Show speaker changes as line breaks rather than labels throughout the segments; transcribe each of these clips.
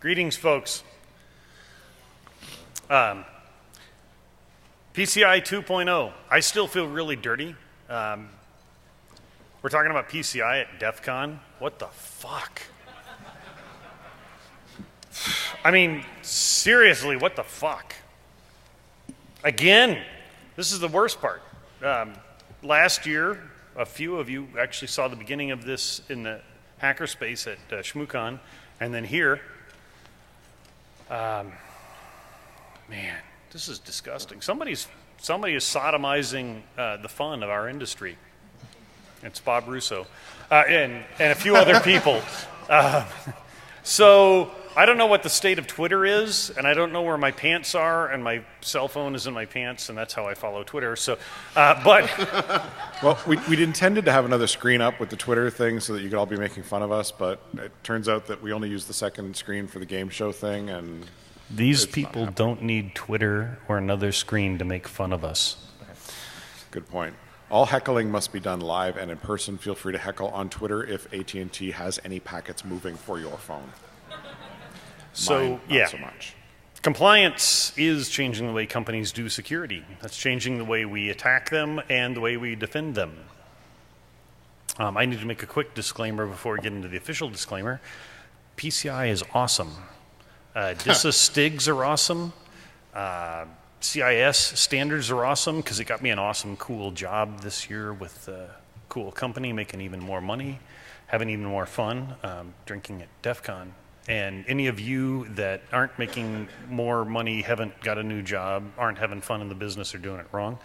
Greetings, folks. PCI 2.0. I still feel really dirty. We're talking about PCI at DEFCON. What the fuck? I mean, seriously, what the fuck? Again, this is the worst part. Last year, a few of you actually saw the beginning of this in the hackerspace at ShmooCon, and then here. Man, this is disgusting. Somebody is sodomizing the fun of our industry. It's Bob Russo and a few other people. So I don't know what the state of Twitter is, and I don't know where my pants are, and my cell phone is in my pants, and that's how I follow Twitter. So,
Well, we'd intended to have another screen up with the Twitter thing so that you could all be making fun of us, but it turns out that we only use the second screen for the game show thing, and
these people don't need Twitter or another screen to make fun of us.
Good point. All heckling must be done live and in person. Feel free to heckle on Twitter if AT&T has any packets moving for your phone.
So,
Mine,
yeah.
not so much.
Compliance is changing the way companies do security. That's changing the way we attack them and the way we defend them. I need to make a quick disclaimer before we get into the official disclaimer. PCI is awesome. DISA STIGs are awesome. CIS standards are awesome because it got me an awesome, cool job this year with a cool company, making even more money, having even more fun, drinking at DEF CON. And any of you that aren't making more money, haven't got a new job, aren't having fun in the business, are doing it wrong.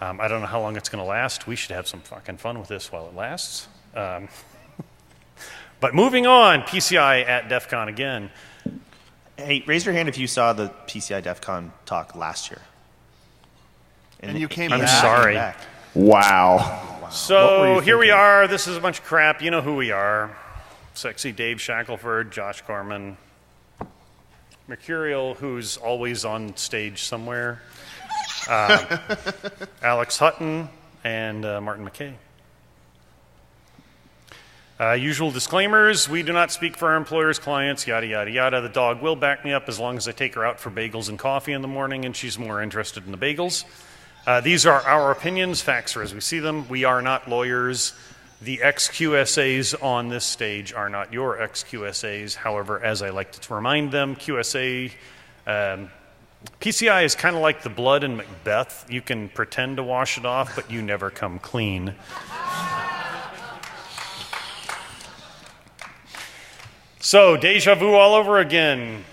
I don't know how long it's going to last. We should have some fucking fun with this while it lasts. But moving on, PCI at DEF CON again.
Hey, raise your hand if you saw the PCI DEFCON talk last year.
And you came
I'm
back.
sorry.
Wow.
So here we are. This is a bunch of crap. You know who we are. Sexy Dave Shackleford, Josh Corman, Mercurial, who's always on stage somewhere, Alex Hutton, and Martin McKeay. Usual disclaimers, we do not speak for our employers, clients, yada, yada, yada. The dog will back me up as long as I take her out for bagels and coffee in the morning and she's more interested in the bagels. These are our opinions, facts are as we see them. We are not lawyers. The ex-QSAs on this stage are not your ex-QSAs. However, as I like to remind them, PCI is kind of like the blood in Macbeth. You can pretend to wash it off, but you never come clean. So, deja vu all over again.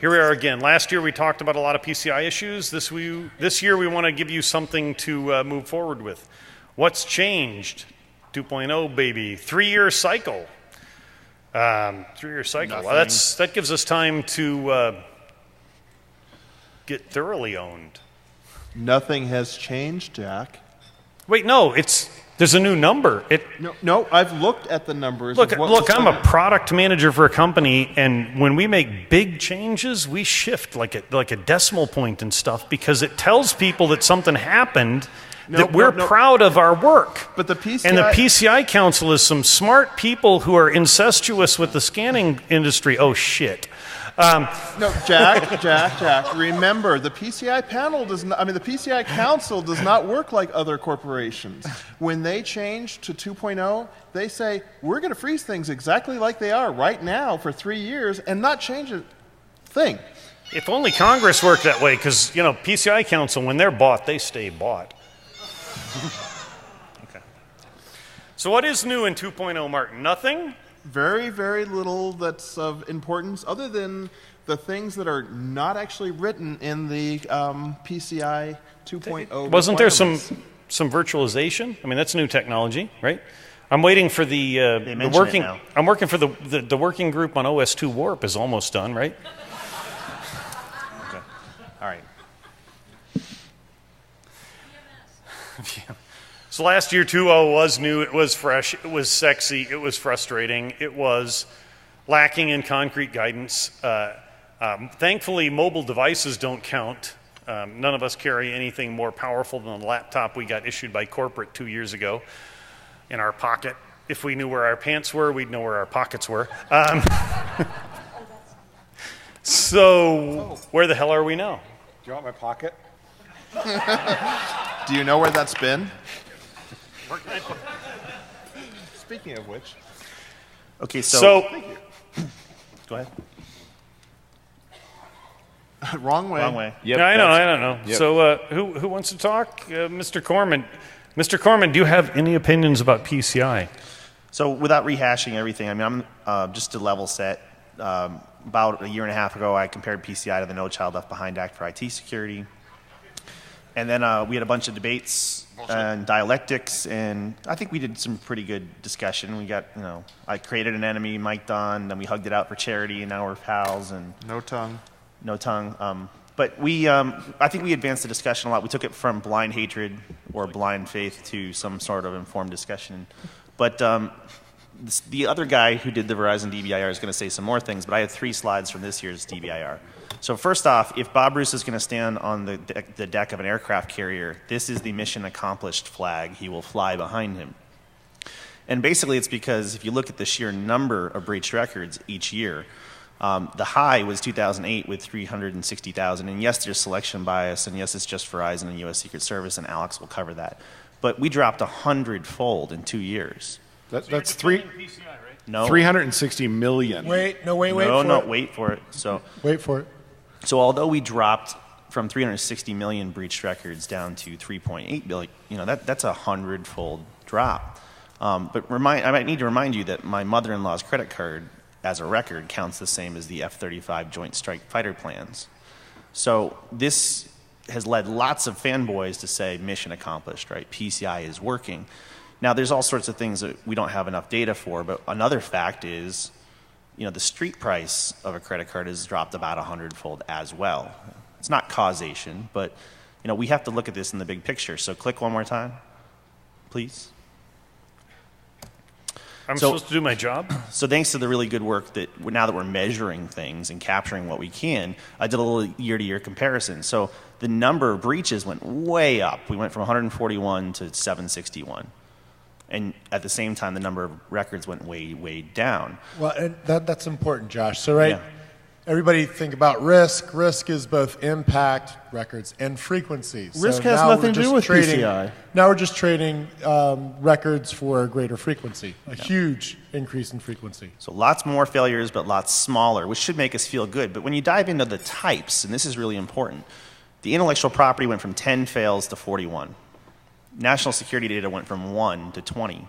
Here we are again. Last year we talked about a lot of PCI issues. This year we want to give you something to move forward with. What's changed? 2.0, baby. 3-year cycle. 3-year cycle. Well, that gives us time to get thoroughly owned.
Nothing has changed, Jack.
Wait, no, there's a new number.
No, I've looked at the numbers.
Look, I'm a product manager for a company, and when we make big changes, we shift like a decimal point and stuff because it tells people that something happened, that we're proud of our work.
But the PCI...
And the PCI Council is some smart people who are incestuous with the scanning industry. Oh, shit.
No, Jack, remember, the PCI panel does not, the PCI Council does not work like other corporations. When they change to 2.0, they say, we're going to freeze things exactly like they are right now for 3 years and not change a thing.
If only Congress worked that way, because, PCI Council, when they're bought, they stay bought. Okay. So what is new in 2.0, Martin? Nothing?
Very, very little that's of importance other than the things that are not actually written in the PCI 2.0.
Wasn't there some virtualization? That's new technology, right? I'm waiting for the working. I'm working for the working group on OS2 Warp is almost done, right?
Okay. All right.
So last year 2.0 was new, it was fresh, it was sexy, it was frustrating, it was lacking in concrete guidance. Thankfully, mobile devices don't count. None of us carry anything more powerful than the laptop we got issued by corporate 2 years ago in our pocket. If we knew where our pants were, we'd know where our pockets were. So, where the hell are we now?
Do you want my pocket?
Do you know where that's been? Speaking of which.
Okay, so go ahead.
Wrong way.
Wrong way.
Yeah, I don't know.
Yep.
So, who wants to talk? Mr. Corman. Mr. Corman, do you have any opinions about PCI?
So without rehashing everything, I mean, I'm just to level set. About a year and a half ago, I compared PCI to the No Child Left Behind Act for IT security. And then we had a bunch of debates and dialectics, and I think we did some pretty good discussion. We got, I created an enemy, mic'd on, then we hugged it out for charity, and now we're pals. And
No tongue.
No tongue. But I think we advanced the discussion a lot. We took it from blind hatred or blind faith to some sort of informed discussion. But the other guy who did the Verizon DBIR is going to say some more things, but I have 3 slides from this year's DBIR. So first off, if Bob Bruce is going to stand on the deck of an aircraft carrier, this is the mission accomplished flag. He will fly behind him. And basically it's because if you look at the sheer number of breached records each year, the high was 2008 with 360,000. And yes, there's selection bias, and yes, it's just Verizon and U.S. Secret Service, and Alex will cover that. But we dropped 100-fold in 2 years.
That's three.
No.
360 million.
Wait for it.
Wait for it.
Wait for it.
So although we dropped from 360 million breached records down to 3.8 billion, that's a 100-fold drop. But I might need to remind you that my mother-in-law's credit card as a record counts the same as the F-35 Joint Strike Fighter plans. So this has led lots of fanboys to say mission accomplished, right? PCI is working. Now, there's all sorts of things that we don't have enough data for, but another fact is, the street price of a credit card has dropped about 100-fold as well. It's not causation, but, we have to look at this in the big picture. So click one more time, please.
I'm supposed to do my job?
So thanks to the really good work that now that we're measuring things and capturing what we can, I did a little year-to-year comparison. So the number of breaches went way up. We went from 141 to 761. And at the same time, the number of records went way, way down.
Well, and that's important, Josh. So, everybody think about risk. Risk is both impact, records, and frequency.
Risk
so
has
now
nothing to do with PCI.
Now we're just trading records for a greater frequency, a huge increase in frequency.
So lots more failures, but lots smaller, which should make us feel good. But when you dive into the types, and this is really important, the intellectual property went from 10 fails to 41. National security data went from 1 to 20.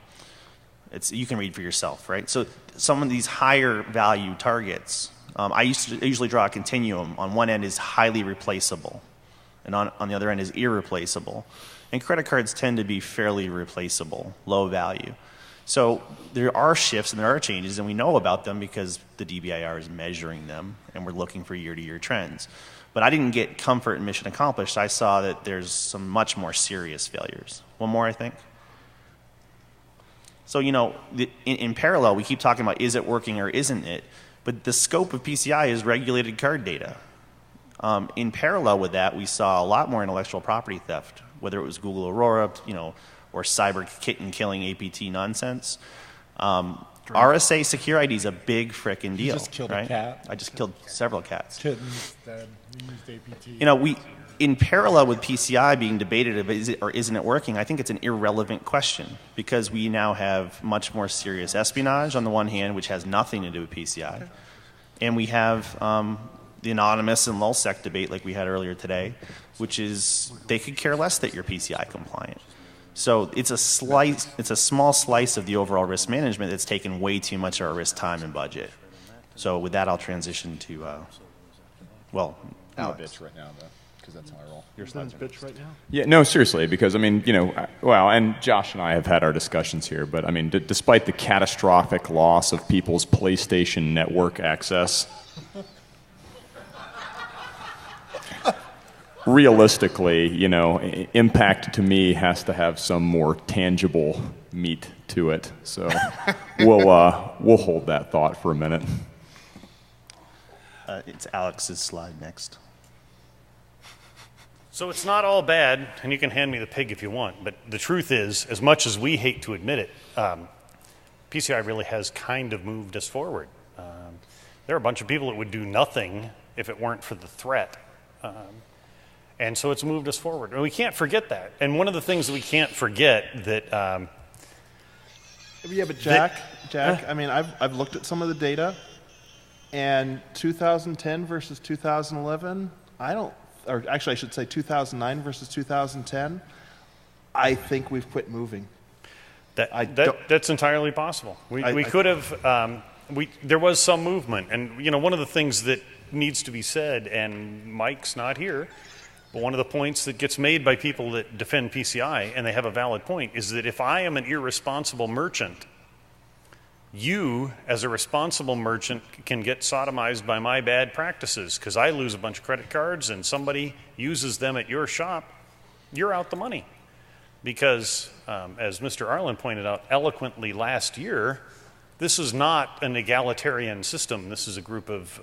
You can read for yourself, right? So some of these higher value targets, I usually draw a continuum. On one end is highly replaceable, and on the other end is irreplaceable. And credit cards tend to be fairly replaceable, low value. So there are shifts and there are changes, and we know about them because the DBIR is measuring them, and we're looking for year-to-year trends. But I didn't get comfort in mission accomplished. I saw that there's some much more serious failures. One more, I think. So, in parallel, we keep talking about is it working or isn't it? But the scope of PCI is regulated card data. In parallel with that, we saw a lot more intellectual property theft, whether it was Google Aurora, or cyber kitten killing APT nonsense. RSA Secure ID is a big frickin' deal.
You just killed
right?
a cat.
I just killed several cats.
Kittens that used APT.
In parallel with PCI being debated of is it or isn't it working, I think it's an irrelevant question because we now have much more serious espionage on the one hand, which has nothing to do with PCI. And we have the anonymous and lulsec debate like we had earlier today, which is they could care less that you're PCI compliant. So it's a small slice of the overall risk management that's taken way too much of our risk time and budget. So with that, I'll transition to,
I'm a bitch right now, though, because that's how I roll.
Your son's bitch right now?
Yeah, no, seriously, because, and Josh and I have had our discussions here, but, despite the catastrophic loss of people's PlayStation Network access, realistically, impact to me has to have some more tangible meat to it. So we'll hold that thought for a minute.
it's Alex's slide next.
So it's not all bad, and you can hand me the pig if you want, but the truth is, as much as we hate to admit it, PCI really has kind of moved us forward. there are a bunch of people that would do nothing if it weren't for the threat. And so it's moved us forward. And we can't forget that. And one of the things that we can't forget that...
yeah, but Jack, I mean, I've looked at some of the data, and 2010 versus 2011, or actually I should say 2009 versus 2010, I think we've quit moving.
That's entirely possible. We could have... there was some movement. And, one of the things that needs to be said, and Mike's not here, but one of the points that gets made by people that defend PCI, and they have a valid point, is that if I am an irresponsible merchant, you, as a responsible merchant, can get sodomized by my bad practices because I lose a bunch of credit cards and somebody uses them at your shop, you're out the money. Because, as Mr. Arlen pointed out eloquently last year, this is not an egalitarian system. This is a group of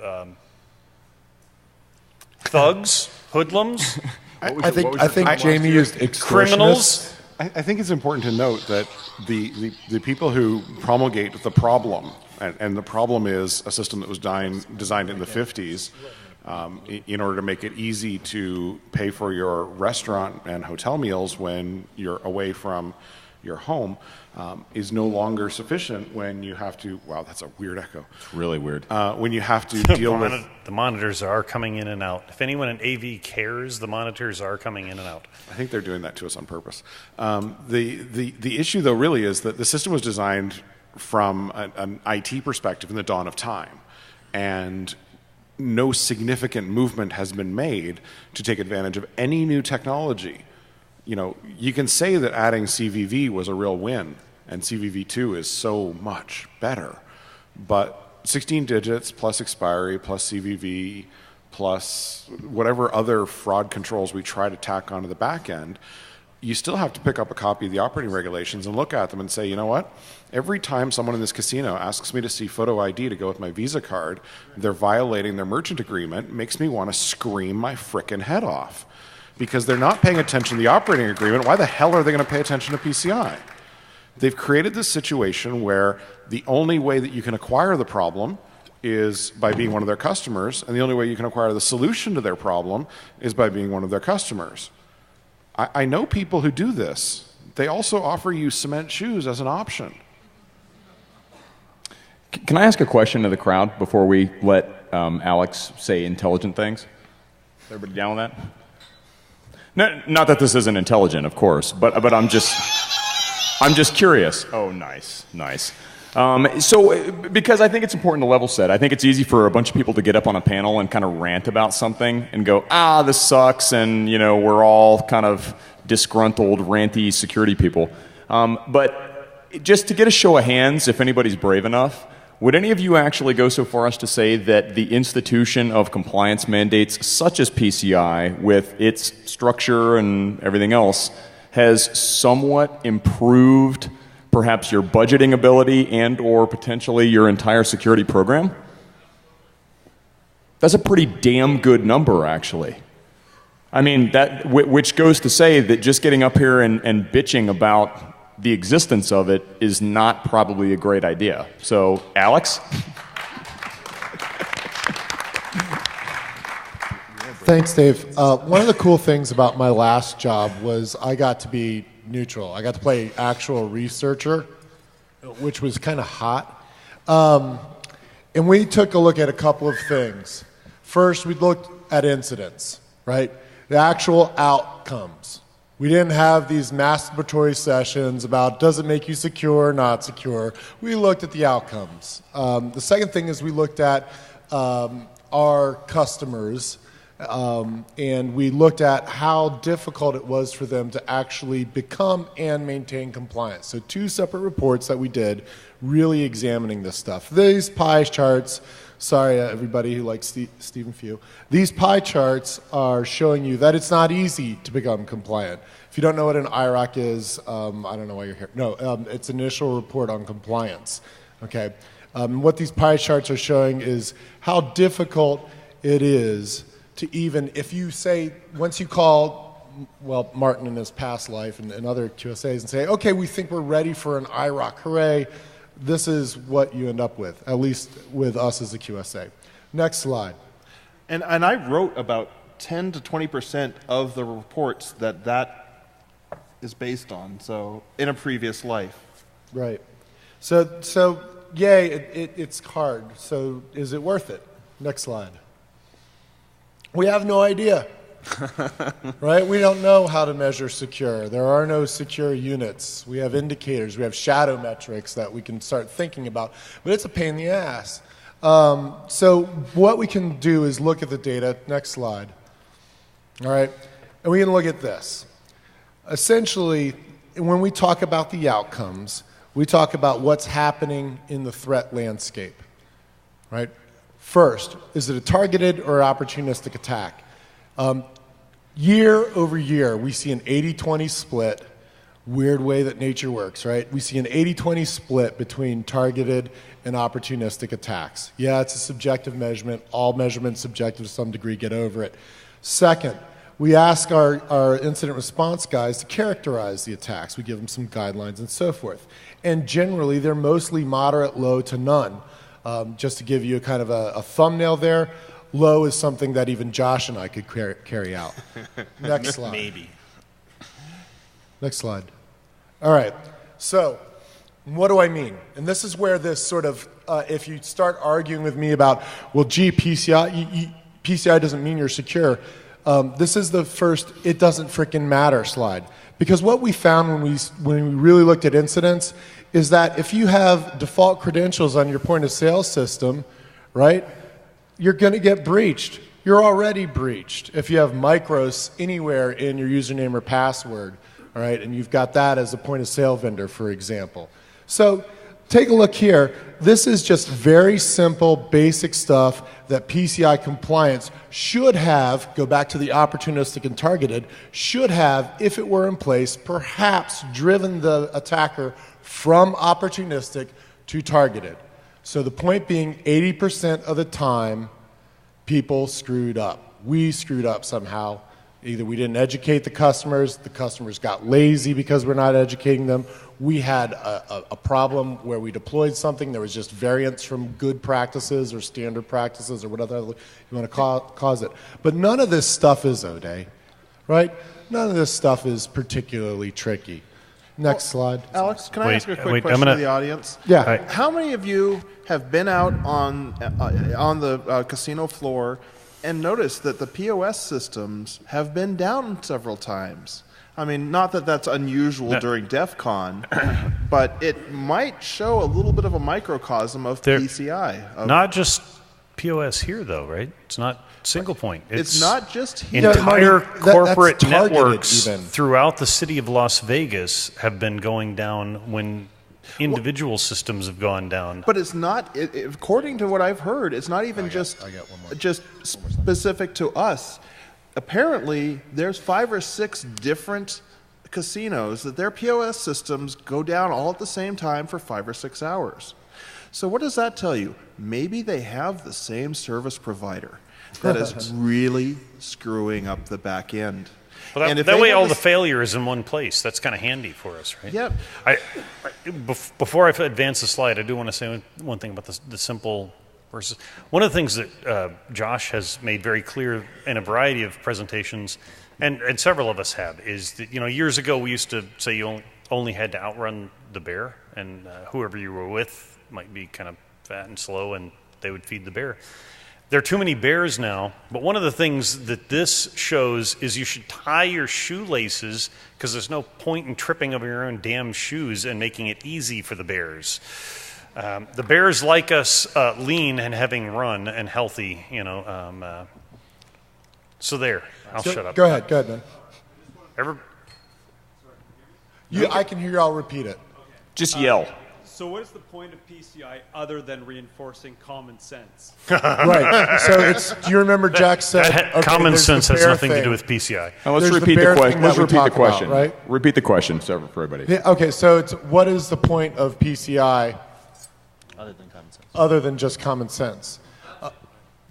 thugs, hoodlums.
I think Jamie used extortionists.
Criminals.
I think it's important to note that the people who promulgate the problem, and the problem is a system that was designed in the 50s in order to make it easy to pay for your restaurant and hotel meals when you're away from your home, is no longer sufficient when you have to, wow, that's a weird echo.
It's really weird.
When you have to deal with...
The monitors are coming in and out. If anyone in AV cares, the monitors are coming in and out.
I think they're doing that to us on purpose. The issue, though, really is that the system was designed from an IT perspective in the dawn of time. And no significant movement has been made to take advantage of any new technology. You can say that adding CVV was a real win, and CVV2 is so much better. But 16 digits plus expiry plus CVV plus whatever other fraud controls we try to tack onto the back end, you still have to pick up a copy of the operating regulations and look at them and say, you know what? Every time someone in this casino asks me to see photo ID to go with my Visa card, they're violating their merchant agreement, makes me want to scream my frickin' head off. Because they're not paying attention to the operating agreement. Why the hell are they going to pay attention to PCI? They've created this situation where the only way that you can acquire the problem is by being one of their customers, and the only way you can acquire the solution to their problem is by being one of their customers. I know people who do this. They also offer you cement shoes as an option.
Can I ask a question to the crowd before we let Alex say intelligent things? Is everybody down with that? No, not that this isn't intelligent, of course, but I'm just curious. Oh, nice. So, because I think it's important to level set. I think it's easy for a bunch of people to get up on a panel and kind of rant about something and go, this sucks, and we're all kind of disgruntled, ranty security people. But just to get a show of hands, if anybody's brave enough, would any of you actually go so far as to say that the institution of compliance mandates, such as PCI, with its structure and everything else, has somewhat improved perhaps your budgeting ability and or potentially your entire security program? That's a pretty damn good number, actually. I mean, which goes to say that just getting up here and bitching about the existence of it is not probably a great idea. So, Alex?
Thanks, Dave. One of the cool things about my last job was I got to be neutral. I got to play actual researcher, which was kind of hot. And we took a look at a couple of things. First, we looked at incidents, right? The actual outcomes. We didn't have these masturbatory sessions about does it make you secure or not secure. We looked at the outcomes. The second thing is we looked at our customers and we looked at how difficult it was for them to actually become and maintain compliance. So 2 separate reports that we did really examining this stuff. These pie charts, sorry everybody who likes Stephen Few, these pie charts are showing you that it's not easy to become compliant. If you don't know what an IROC is, I don't know why you're here. No, it's initial report on compliance. Okay, what these pie charts are showing is how difficult it is to even, if you say, once you call, well, Martin in his past life and other QSAs and say, okay, we think we're ready for an IROC, hooray, this is what you end up with, at least with us as a QSA. Next slide.
And I wrote about 10 to 20% of the reports that is based on, so in a previous life.
Right. So yay, it's hard. So is it worth it? Next slide. We have no idea. Right? We don't know how to measure secure. There are no secure units. We have indicators. We have shadow metrics that we can start thinking about. But it's a pain in the ass. So what we can do is look at the data. Next slide. All right? And we can look at this. Essentially, when we talk about the outcomes, we talk about what's happening in the threat landscape. Right? First, is it a targeted or opportunistic attack? Year over year, we see an 80-20 split. Weird way that nature works, right? We see an 80-20 split between targeted and opportunistic attacks. Yeah, it's a subjective measurement. All measurements subjective to some degree. Get over it. Second, we ask our incident response guys to characterize the attacks. We give them some guidelines and so forth. And generally, they're mostly moderate, low to none. Just to give you kind of a thumbnail there, low is something that even Josh and I could carry out. Next slide.
Maybe.
Next slide. All right. So what do I mean? And this is where this sort of, if you start arguing with me about, well, gee, PCI doesn't mean you're secure, this is the first it doesn't frickin' matter slide. Because what we found when we really looked at incidents is that if you have default credentials on your point of sale system, right, you're going to get breached. You're already breached if you have micros anywhere in your username or password, all right, and you've got that as a point of sale vendor, for example. So take a look here. This is just very simple, basic stuff that PCI compliance should have, go back to the opportunistic and targeted, should have, if it were in place, perhaps driven the attacker from opportunistic to targeted. So the point being, 80% of the time, people screwed up. We screwed up somehow. Either we didn't educate the customers got lazy because we're not educating them. We had a problem where we deployed something, there was just variance from good practices or standard practices or whatever you want to cause it. But none of this stuff is O'Day, right? None of this stuff is particularly tricky. Next slide.
Alex, can I ask a quick
I'm
question to the audience?
Yeah.
How many of you have been out on the casino floor and noticed that the POS systems have been down several times? I mean, not that that's unusual during DEFCON, but it might show a little bit of a microcosm of PCI.
Not just POS here, though, right? It's not single point.
It's not just here.
Entire corporate
that's
networks
even.
throughout the city of Las Vegas have been going down when individual systems have gone down.
But it's not, according to what I've heard, it's not even just specific to us. Apparently, there's 5 or 6 different casinos that their POS systems go down all at the same time for 5 or 6 hours. So what does that tell you? Maybe they have the same service provider that is really screwing up the back end.
Well, that way all the failure is in one place. That's kind of handy for us, right?
Yep.
Before I advance the slide, I do want to say one thing about the simple versus. One of the things that Josh has made very clear in a variety of presentations, and several of us have, is that years ago we used to say you only had to outrun the bear, and whoever you were with might be kind of fat and slow, and they would feed the bear. There are too many bears now, but one of the things that this shows is you should tie your shoelaces because there's no point in tripping over your own damn shoes and making it easy for the bears. The bears like us lean and having run and healthy, so there, I'll shut up.
Go ahead, man. I can hear you, I'll repeat it.
Just yell.
So what is the point of PCI other than reinforcing common sense?
Right. So do you remember Jack said
common sense has nothing to do with PCI.
Now let's repeat the question. Let's repeat the question. Right? Repeat the question, so for everybody.
Yeah, okay, so it's what is the point of PCI
Other than common sense.
Other than just common sense?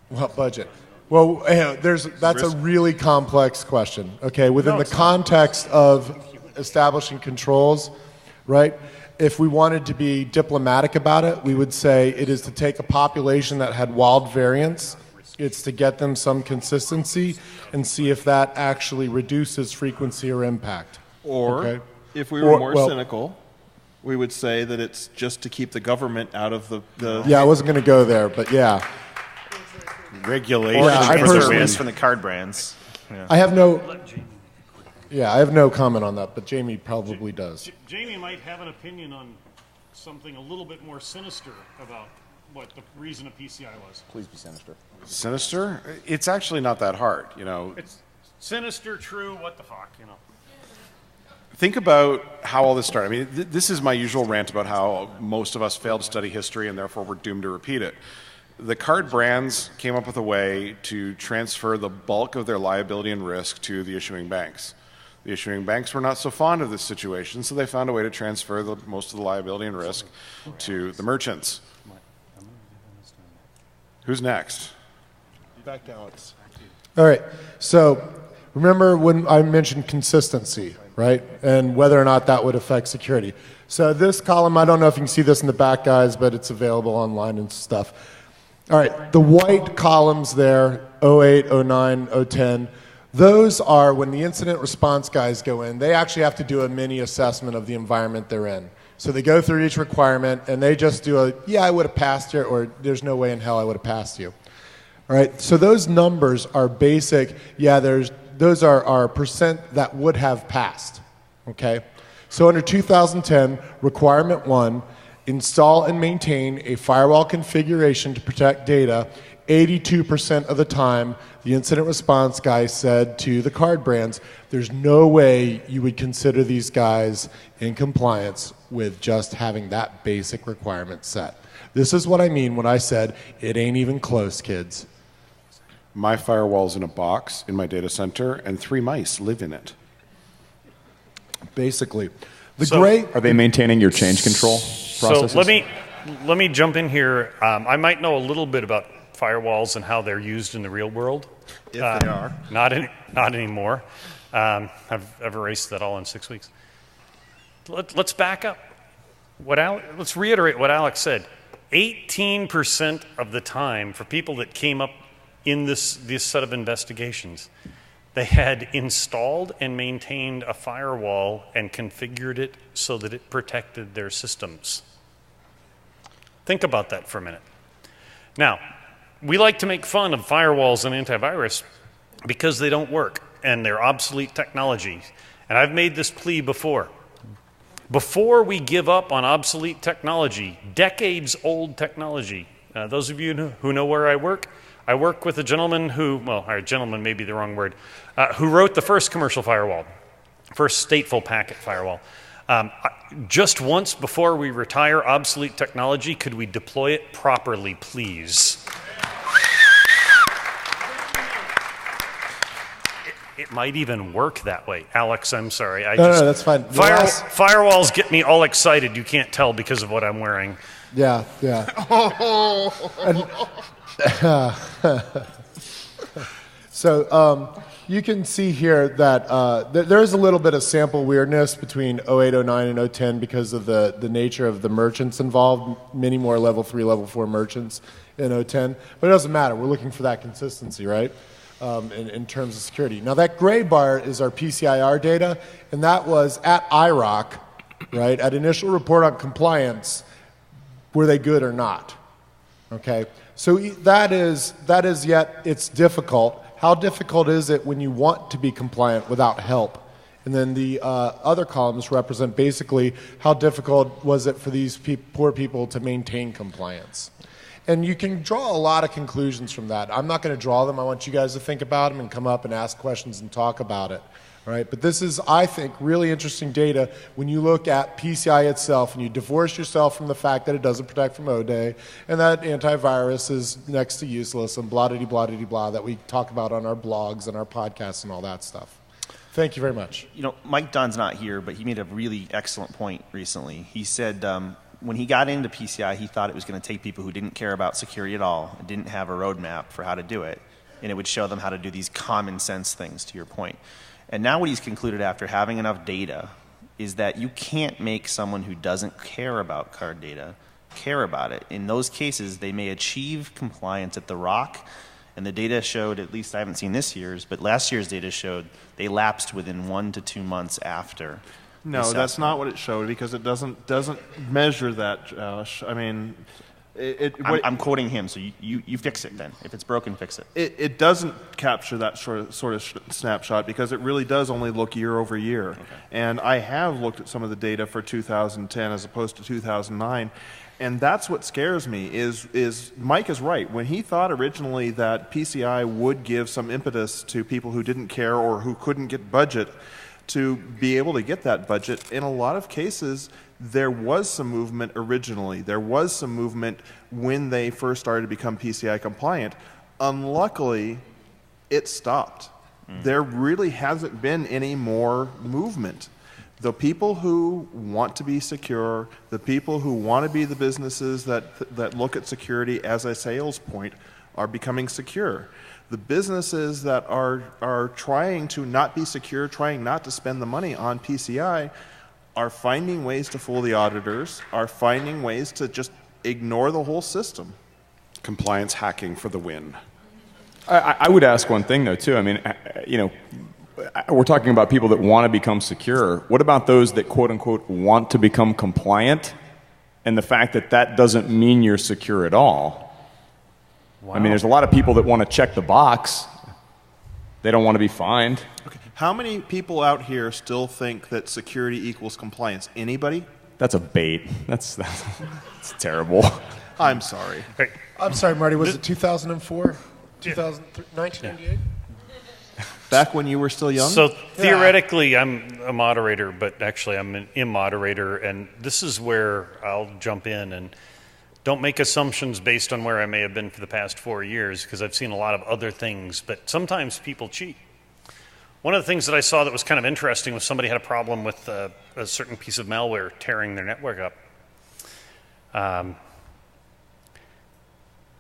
Well, budget. Well, that's a really complex question. Okay, within the context of establishing controls, right? if we wanted to be diplomatic about it, we would say it is to take a population that had wild variance. It's to get them some consistency and see if that actually reduces frequency or impact.
Or if we were more cynical, we would say that it's just to keep the government out of the
Yeah, I wasn't going to go there, but yeah.
Regulation.
Yeah, I personally-
from the card brands. Yeah.
I have no comment on that, but Jamie probably does.
Jamie might have an opinion on something a little bit more sinister about what the reason of PCI was.
Please be sinister.
Sinister? It's actually not that hard, you know.
It's sinister, true, what the fuck, you know.
Think about how all this started. I mean, this is my usual rant about how most of us failed to study history and therefore we're doomed to repeat it. The card brands came up with a way to transfer the bulk of their liability and risk to the issuing banks. The issuing banks were not so fond of this situation, so they found a way to transfer most of the liability and risk to the merchants. Who's next?
back to Alex.
All right. So remember when I mentioned consistency, right? And whether or not that would affect security. So this column, I don't know if you can see this in the back, guys, but it's available online and stuff. All right. The white columns there, 08, 09, 010, those are when the incident response guys go in, they actually have to do a mini assessment of the environment they're in. So they go through each requirement and they just do a, yeah, I would have passed you, or there's no way in hell I would have passed you. All right, so those numbers are basic. Yeah, those are percent that would have passed, okay? So under 2010, requirement 1, install and maintain a firewall configuration to protect data. 82% of the time, the incident response guy said to the card brands, there's no way you would consider these guys in compliance with just having that basic requirement set. This is what I mean when I said, it ain't even close, kids.
My firewall's in a box in my data center, and 3 mice live in it.
Basically.
Are they maintaining your change control processes?
So let me jump in here. I might know a little bit about firewalls and how they're used in the real world.
If they are.
Not anymore. I've erased that all in 6 weeks. Let's back up. Let's reiterate what Alex said. 18% of the time for people that came up in this set of investigations, they had installed and maintained a firewall and configured it so that it protected their systems. Think about that for a minute. Now, we like to make fun of firewalls and antivirus because they don't work and they're obsolete technology. And I've made this plea before. Before we give up on obsolete technology, decades-old technology, those of you who know where I work with a gentleman who, well, gentleman may be the wrong word, who wrote the first commercial firewall, first stateful packet firewall. Just once before we retire obsolete technology, could we deploy it properly, please? It might even work that way. Alex, I'm sorry.
No, that's fine.
Firewalls get me all excited. You can't tell because of what I'm wearing.
Yeah. So you can see here that there is a little bit of sample weirdness between 08, 09, and 010 because of the nature of the merchants involved. Many more level 3, level 4 merchants in 010. But it doesn't matter. We're looking for that consistency, right? In terms of security. Now that gray bar is our PCIR data, and that was at IROC, right? At initial report on compliance, were they good or not? Okay, so that is yet it's difficult. How difficult is it when you want to be compliant without help? And then the other columns represent basically how difficult was it for these poor people to maintain compliance. And you can draw a lot of conclusions from that. I'm not going to draw them. I want you guys to think about them and come up and ask questions and talk about it. All right? But this is, I think, really interesting data when you look at PCI itself and you divorce yourself from the fact that it doesn't protect from ODay and that antivirus is next to useless and blah-de-de-blah-de-de-blah that we talk about on our blogs and our podcasts and all that stuff. Thank you very much.
You know, Mike Dunn's not here, but he made a really excellent point recently. He said when he got into PCI, he thought it was going to take people who didn't care about security at all and didn't have a roadmap for how to do it, and it would show them how to do these common sense things, to your point. And now what he's concluded after having enough data is that you can't make someone who doesn't care about card data care about it. In those cases, they may achieve compliance at the ROC, and the data showed, at least I haven't seen this year's, but last year's data showed they lapsed within 1 to 2 months after.
No, that's not what it showed, because it doesn't measure that, Josh. I mean,
I'm quoting him, so you fix it then. If it's broken, fix it.
It doesn't capture that sort of snapshot, because it really does only look year over year.
Okay.
And I have looked at some of the data for 2010 as opposed to 2009. And that's what scares me, is Mike is right. When he thought originally that PCI would give some impetus to people who didn't care or who couldn't get budget to be able to get that budget, in a lot of cases, there was some movement originally. There was some movement when they first started to become PCI compliant. Unluckily, it stopped. There really hasn't been any more movement. The people who want to be secure, the people who want to be the businesses that look at security as a sales point are becoming secure. The businesses that are trying to not be secure, trying not to spend the money on PCI, are finding ways to fool the auditors, are finding ways to just ignore the whole system.
Compliance hacking for the win.
I would ask one thing, though, too. I mean, you know, we're talking about people that want to become secure. What about those that, quote unquote, want to become compliant, and the fact that that doesn't mean you're secure at all? Wow. I mean, there's a lot of people that want to check the box. They don't want to be fined.
Okay. How many people out here still think that security equals compliance? Anybody?
That's a bait. That's terrible.
I'm sorry.
Hey,
I'm sorry, Marty. Was it 2004? 2003? 1998?
Back when you were still young?
So theoretically, I'm a moderator, but actually I'm an immoderator, and this is where I'll jump in and don't make assumptions based on where I may have been for the past 4 years, because I've seen a lot of other things, but sometimes people cheat. One of the things that I saw that was kind of interesting was somebody had a problem with a certain piece of malware tearing their network up.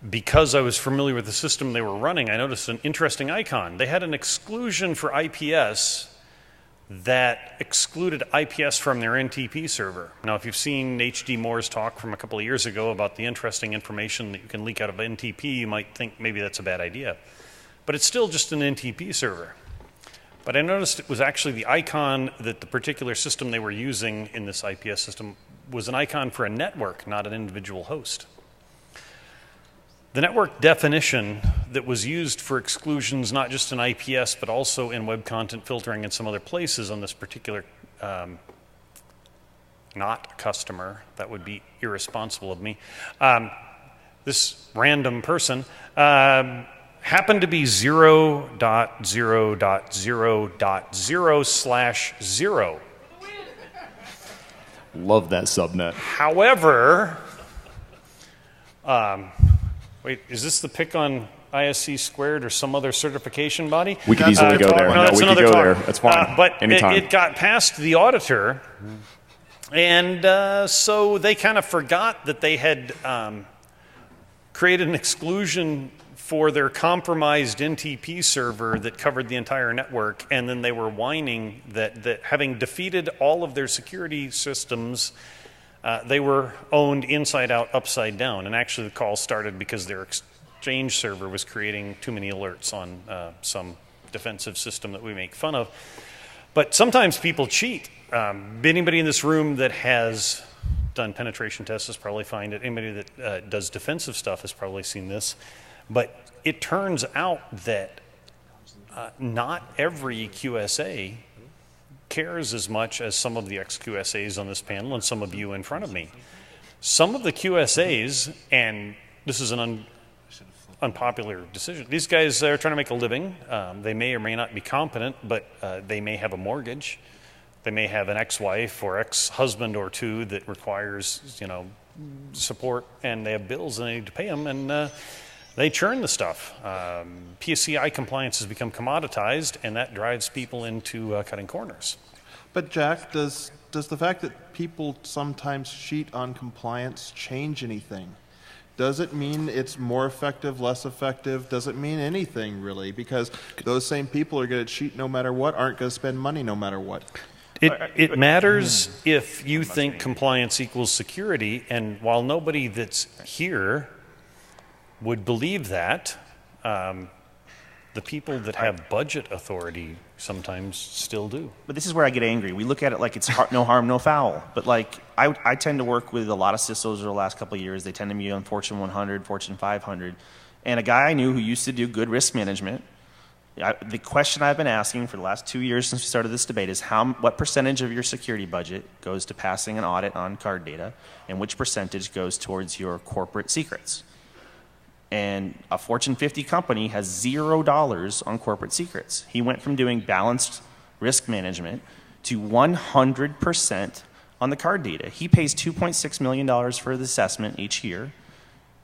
Because I was familiar with the system they were running, I noticed an interesting icon. They had an exclusion for IPS that excluded IPS from their NTP server. Now, if you've seen H.D. Moore's talk from a couple of years ago about the interesting information that you can leak out of NTP, you might think maybe that's a bad idea. But it's still just an NTP server. But I noticed it was actually the icon that the particular system they were using in this IPS system was an icon for a network, not an individual host. The network definition that was used for exclusions, not just in IPS, but also in web content filtering and some other places on this particular not customer, that would be irresponsible of me, this random person, happened to be 0.0.0.0/0.
Love that subnet.
However, wait, is this the pick on ISC squared or some other certification body?
We could easily go there.
No,
we could go there. That's fine.
But
anytime.
It got past the auditor, and so they kind of forgot that they had created an exclusion for their compromised NTP server that covered the entire network, and then they were whining that having defeated all of their security systems, they were owned inside out, upside down. And actually the call started because their Exchange server was creating too many alerts on some defensive system that we make fun of. But sometimes people cheat. Anybody in this room that has done penetration tests has probably found it. Anybody that does defensive stuff has probably seen this. But it turns out that not every QSA cares as much as some of the ex-QSAs on this panel and some of you in front of me. Some of the QSAs, and this is an unpopular decision, these guys are trying to make a living. They may or may not be competent, but they may have a mortgage. They may have an ex-wife or ex-husband or two that requires, support, and they have bills and they need to pay them, and they churn the stuff. PCI compliance has become commoditized, and that drives people into cutting corners.
But Jack, does the fact that people sometimes cheat on compliance change anything? Does it mean it's more effective, less effective? Does it mean anything, really? Because those same people are going to cheat no matter what, aren't going to spend money no matter what.
It matters if you think compliance equals security, and while nobody that's here would believe that, the people that have budget authority sometimes still do.
But this is where I get angry. We look at it like it's no harm, no foul. But like, I tend to work with a lot of CISOs over the last couple of years. They tend to be on Fortune 100, Fortune 500. And a guy I knew who used to do good risk management, the question I've been asking for the last 2 years since we started this debate is what percentage of your security budget goes to passing an audit on card data, and which percentage goes towards your corporate secrets? And a Fortune 50 company has $0 on corporate secrets. He went from doing balanced risk management to 100% on the card data. He pays $2.6 million for the assessment each year.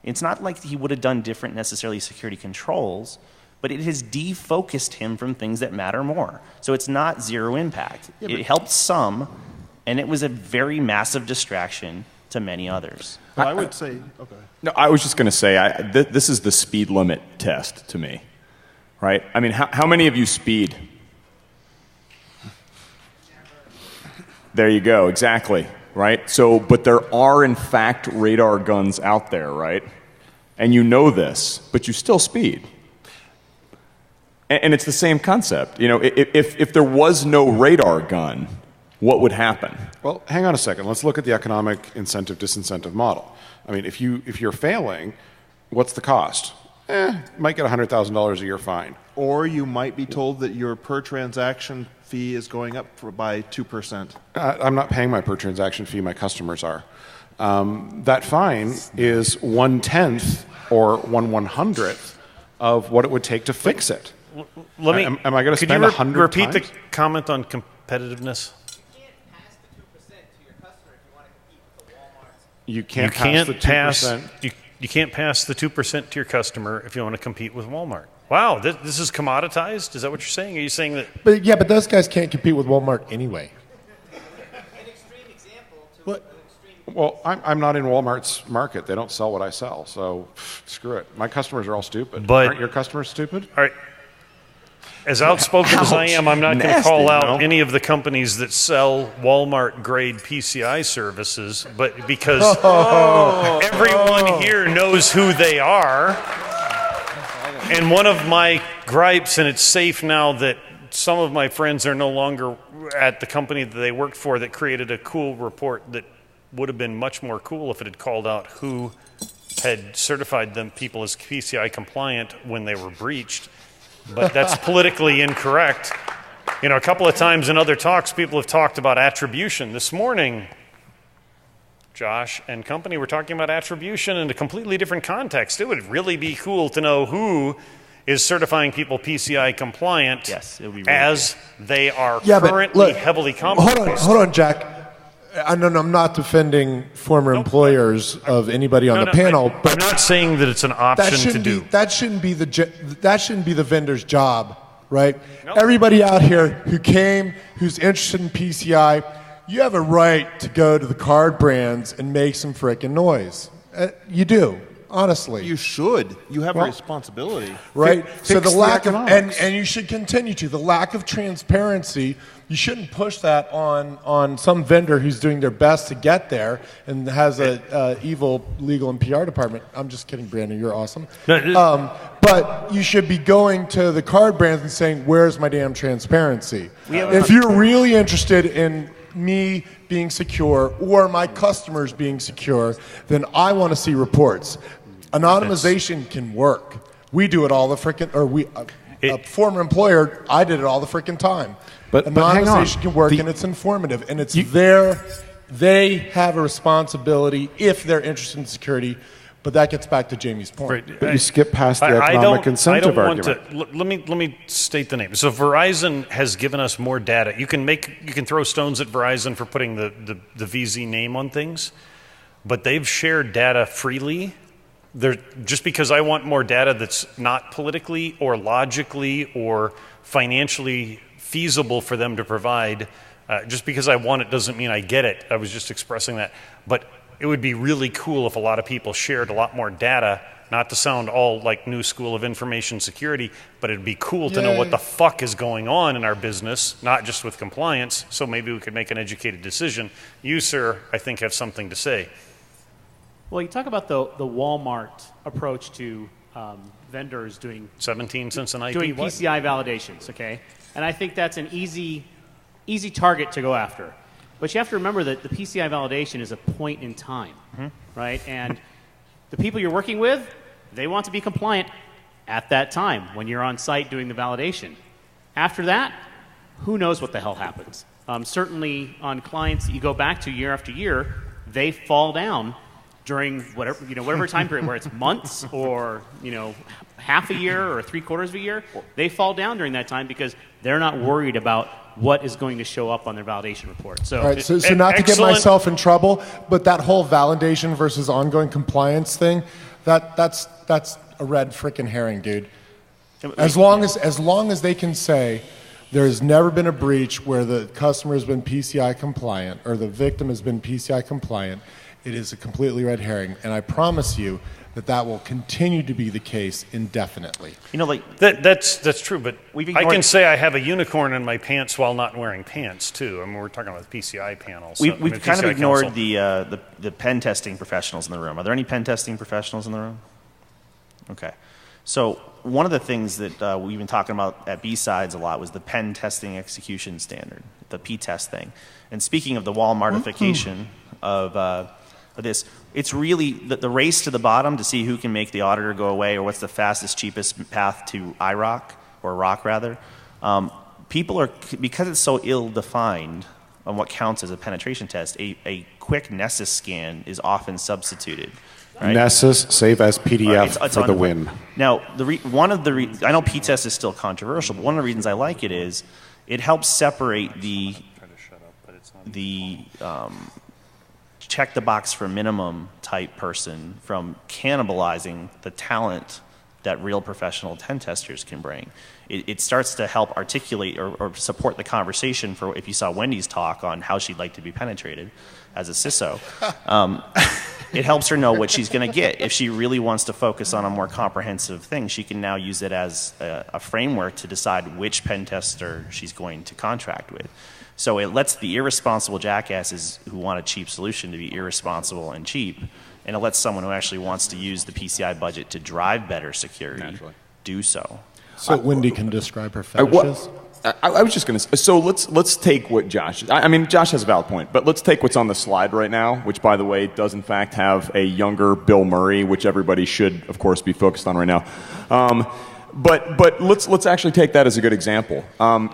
It's not like he would have done different necessarily security controls, but it has defocused him from things that matter more. So it's not zero impact. It helped some, and it was a very massive distraction to many others.
Well, I would say, okay.
No, I was just going to say, this is the speed limit test to me, right? I mean, how many of you speed? There you go, exactly, right? So, but there are, in fact, radar guns out there, right? And you know this, but you still speed. And it's the same concept. You know, if there was no radar gun, what would happen?
Well, hang on a second. Let's look at the economic incentive-disincentive model. I mean, if you're failing, what's the cost? Might get $100,000 a year fine.
Or you might be told that your per transaction fee is going up by 2%.
I'm not paying my per transaction fee. My customers are. That fine is 1/10 or 1/100th of what it would take to fix it.
Let me.
Am I going to spend 100 times?
Repeat the comment on competitiveness?
You can't pass the 2%.
You can't pass the 2% to your customer if you want to compete with Walmart. Wow, this is commoditized? Is that what you're saying? Are you saying that?
But those guys can't compete with Walmart anyway.
An extreme example to
What?
an extreme.
Well, I'm not in Walmart's market. They don't sell what I sell, so screw it. My customers are all stupid.
But-
Aren't your customers stupid?
All right. As outspoken as I am, I'm not going to
Nasty,
call out
no?
any of the companies that sell Walmart-grade PCI services, but because everyone here knows who they are, and one of my gripes, and it's safe now that some of my friends are no longer at the company that they worked for that created a cool report that would have been much more cool if it had called out who had certified them people as PCI compliant when they were breached. But that's politically incorrect. You know, a couple of times in other talks, people have talked about attribution. This morning, Josh and company were talking about attribution in a completely different context. It would really be cool to know who is certifying people PCI compliant.
Yes, it would be really
as they are
Yeah, but
currently
look,
heavily compromised.
Hold on, Jack. I'm not defending former employers of anybody on the panel,
I'm
but
not saying that it's an option to do.
that shouldn't be the vendor's job, right? Everybody out here who's interested in PCI, you have a right to go to the card brands and make some frickin' noise. You do, honestly.
You should. You have a responsibility.
Right? So
fix
the
the
lack of,
economics.
and you should continue to, the lack of transparency, you shouldn't push that on some vendor who's doing their best to get there and has a evil legal and PR department. I'm just kidding, Brandon, you're awesome. But you should be going to the card brands and saying, where's my damn transparency? If you're really interested in me being secure or my customers being secure, then I want to see reports. Anonymization can work. We do it all the frickin', or a former employer, I did it all the frickin' time.
But hang on.
Anonymization can work, and it's informative, and it's they have a responsibility if they're interested in security. But that gets back to Jamie's point.
Right.
But you skip past the economic incentive argument.
Let me state the name. So Verizon has given us more data. You can throw stones at Verizon for putting the VZ name on things, but they've shared data freely. Just because I want more data that's not politically or logically or financially feasible for them to provide, just because I want it doesn't mean I get it. I was just expressing that. But it would be really cool if a lot of people shared a lot more data, Not to sound all like new school of information security, but it'd be cool to know what the fuck is going on in our business, not just with compliance, so maybe we could make an educated decision. You, sir, I think have something to say.
Well, you talk about the Walmart approach to vendors doing
17 cents an IP.
doing PCI validations, okay? And I think that's an easy target to go after. But you have to remember that the PCI validation is a point in time, right? And the people you're working with, they want to be compliant at that time when you're on site doing the validation. After that, who knows what the hell happens? Certainly on clients that you go back to year after year, they fall down during whatever time period, where it's months or half a year or 3/4 of a year, they fall down during that time because they're not worried about what is going to show up on their validation report. So,
All right, so not to get myself in trouble, but that whole validation versus ongoing compliance thing, that's a red frickin' herring, dude. As long as they can say there's never been a breach where the customer has been PCI compliant or the victim has been PCI compliant, it is a completely red herring, and I promise you that will continue to be the case indefinitely.
That's true, but I can say I have a unicorn in my pants while not wearing pants too. I mean, we're talking about the PCI panels.
We've kind of ignored the pen testing professionals in the room. Are there any pen testing professionals in the room? Okay. So one of the things that we've been talking about at B-Sides a lot was the pen testing execution standard, the P-test thing. And speaking of the Walmartification of this, it's really the race to the bottom to see who can make the auditor go away or what's the fastest, cheapest path to IROC, or ROC rather. People are, because it's so ill-defined on what counts as a penetration test, a quick Nessus scan is often substituted. Right?
Nessus, save as PDF
it's
for the win.
Now, I know P-test is still controversial, but one of the reasons I like it is it helps separate the check the box for minimum type person from cannibalizing the talent that real professional pen testers can bring. It starts to help articulate or support the conversation for if you saw Wendy's talk on how she'd like to be penetrated as a CISO. It helps her know what she's going to get. If she really wants to focus on a more comprehensive thing, she can now use it as a framework to decide which pen tester she's going to contract with. So it lets the irresponsible jackasses who want a cheap solution to be irresponsible and cheap, and it lets someone who actually wants to use the PCI budget to drive better security do so.
So Wendy can describe her fetishes?
I was just going to say, so let's take what Josh, I mean, Josh has a valid point, but let's take what's on the slide right now, which, by the way, does in fact have a younger Bill Murray, which everybody should, of course, be focused on right now. But let's actually take that as a good example.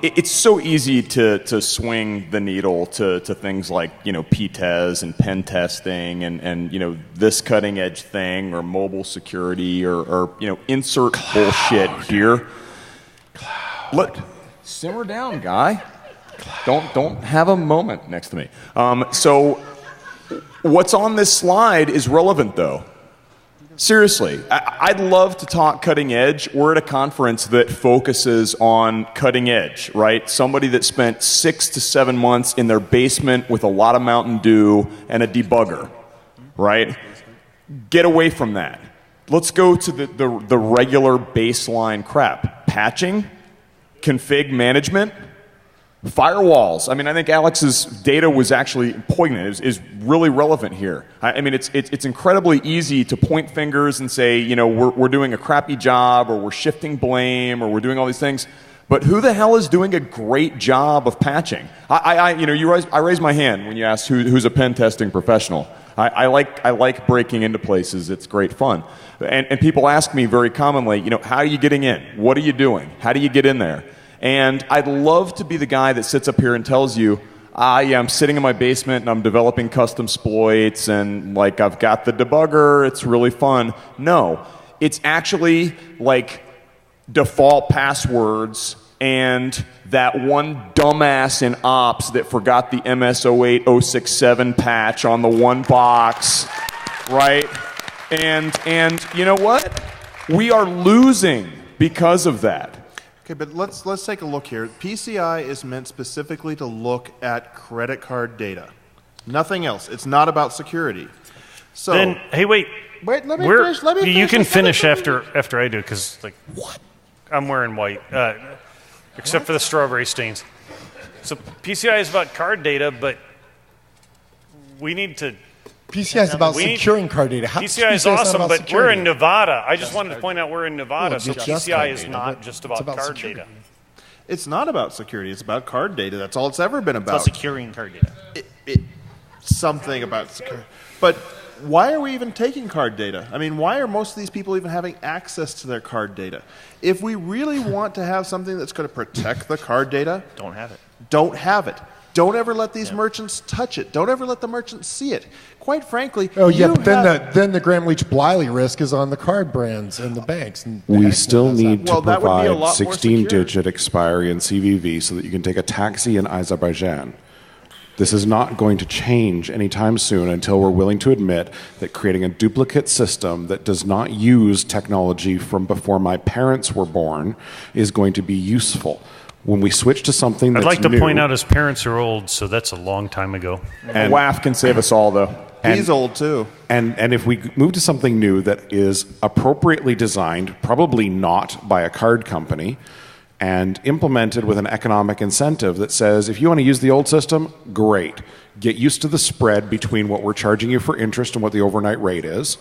It's so easy to swing the needle to things like PTES and pen testing and this cutting edge thing or mobile security or insert bullshit here. Simmer down, guy. Don't have a moment next to me. So what's on this slide is relevant though. Seriously, I'd love to talk cutting edge. We're at a conference that focuses on cutting edge, right? Somebody that spent 6 to 7 months in their basement with a lot of Mountain Dew and a debugger, right? Get away from that. Let's go to the regular baseline crap. Patching, config management, firewalls. I mean, I think Alex's data was actually poignant, is really relevant here. I mean, it's incredibly easy to point fingers and say, we're doing a crappy job, or we're shifting blame, or we're doing all these things. But who the hell is doing a great job of patching? I raised my hand when you asked who's a pen testing professional. I like breaking into places. It's great fun. And people ask me very commonly, how are you getting in? What are you doing? How do you get in there? And I'd love to be the guy that sits up here and tells you, I'm sitting in my basement and I'm developing custom exploits and I've got the debugger, it's really fun. No, it's actually like default passwords and that one dumbass in ops that forgot the MS08067 patch on the one box, right? And you know what? We are losing because of that.
Okay, but let's take a look here. PCI is meant specifically to look at credit card data. Nothing else. It's not about security. So
then, hey, wait.
Wait, let me finish. Let me finish.
You can
this, let me
finish after I do, because like I'm wearing white, except for the strawberry stains. So PCI is about card data, but we need to.
PCI is about securing card data.
PCI is awesome, but we're in Nevada. I just wanted to point out we're in Nevada, so PCI is not just about card data.
It's not about security. It's about card data. That's all it's ever been about.
About securing card data.
Something about security. But why are we even taking card data? I mean, why are most of these people even having access to their card data? If we really want to have something that's going to protect the card data,
don't have it.
Don't have it. Don't ever let these merchants touch it. Don't ever let the merchants see it. Quite frankly,
but then the Graham Leach Bliley risk is on the card brands and the banks. And
we still need to
that would be a
provide
lot more
16-digit expiry in CVV so that you can take a taxi in Azerbaijan. This is not going to change anytime soon until we're willing to admit that creating a duplicate system that does not use technology from before my parents were born is going to be useful. When we switch to something that's
I'd like to
new,
point out his parents are old, so that's a long time ago.
And WAF can save us all, though.
He's old, too.
And if we move to something new that is appropriately designed, probably not by a card company, and implemented with an economic incentive that says, if you want to use the old system, great. Get used to the spread between what we're charging you for interest and what the overnight rate is.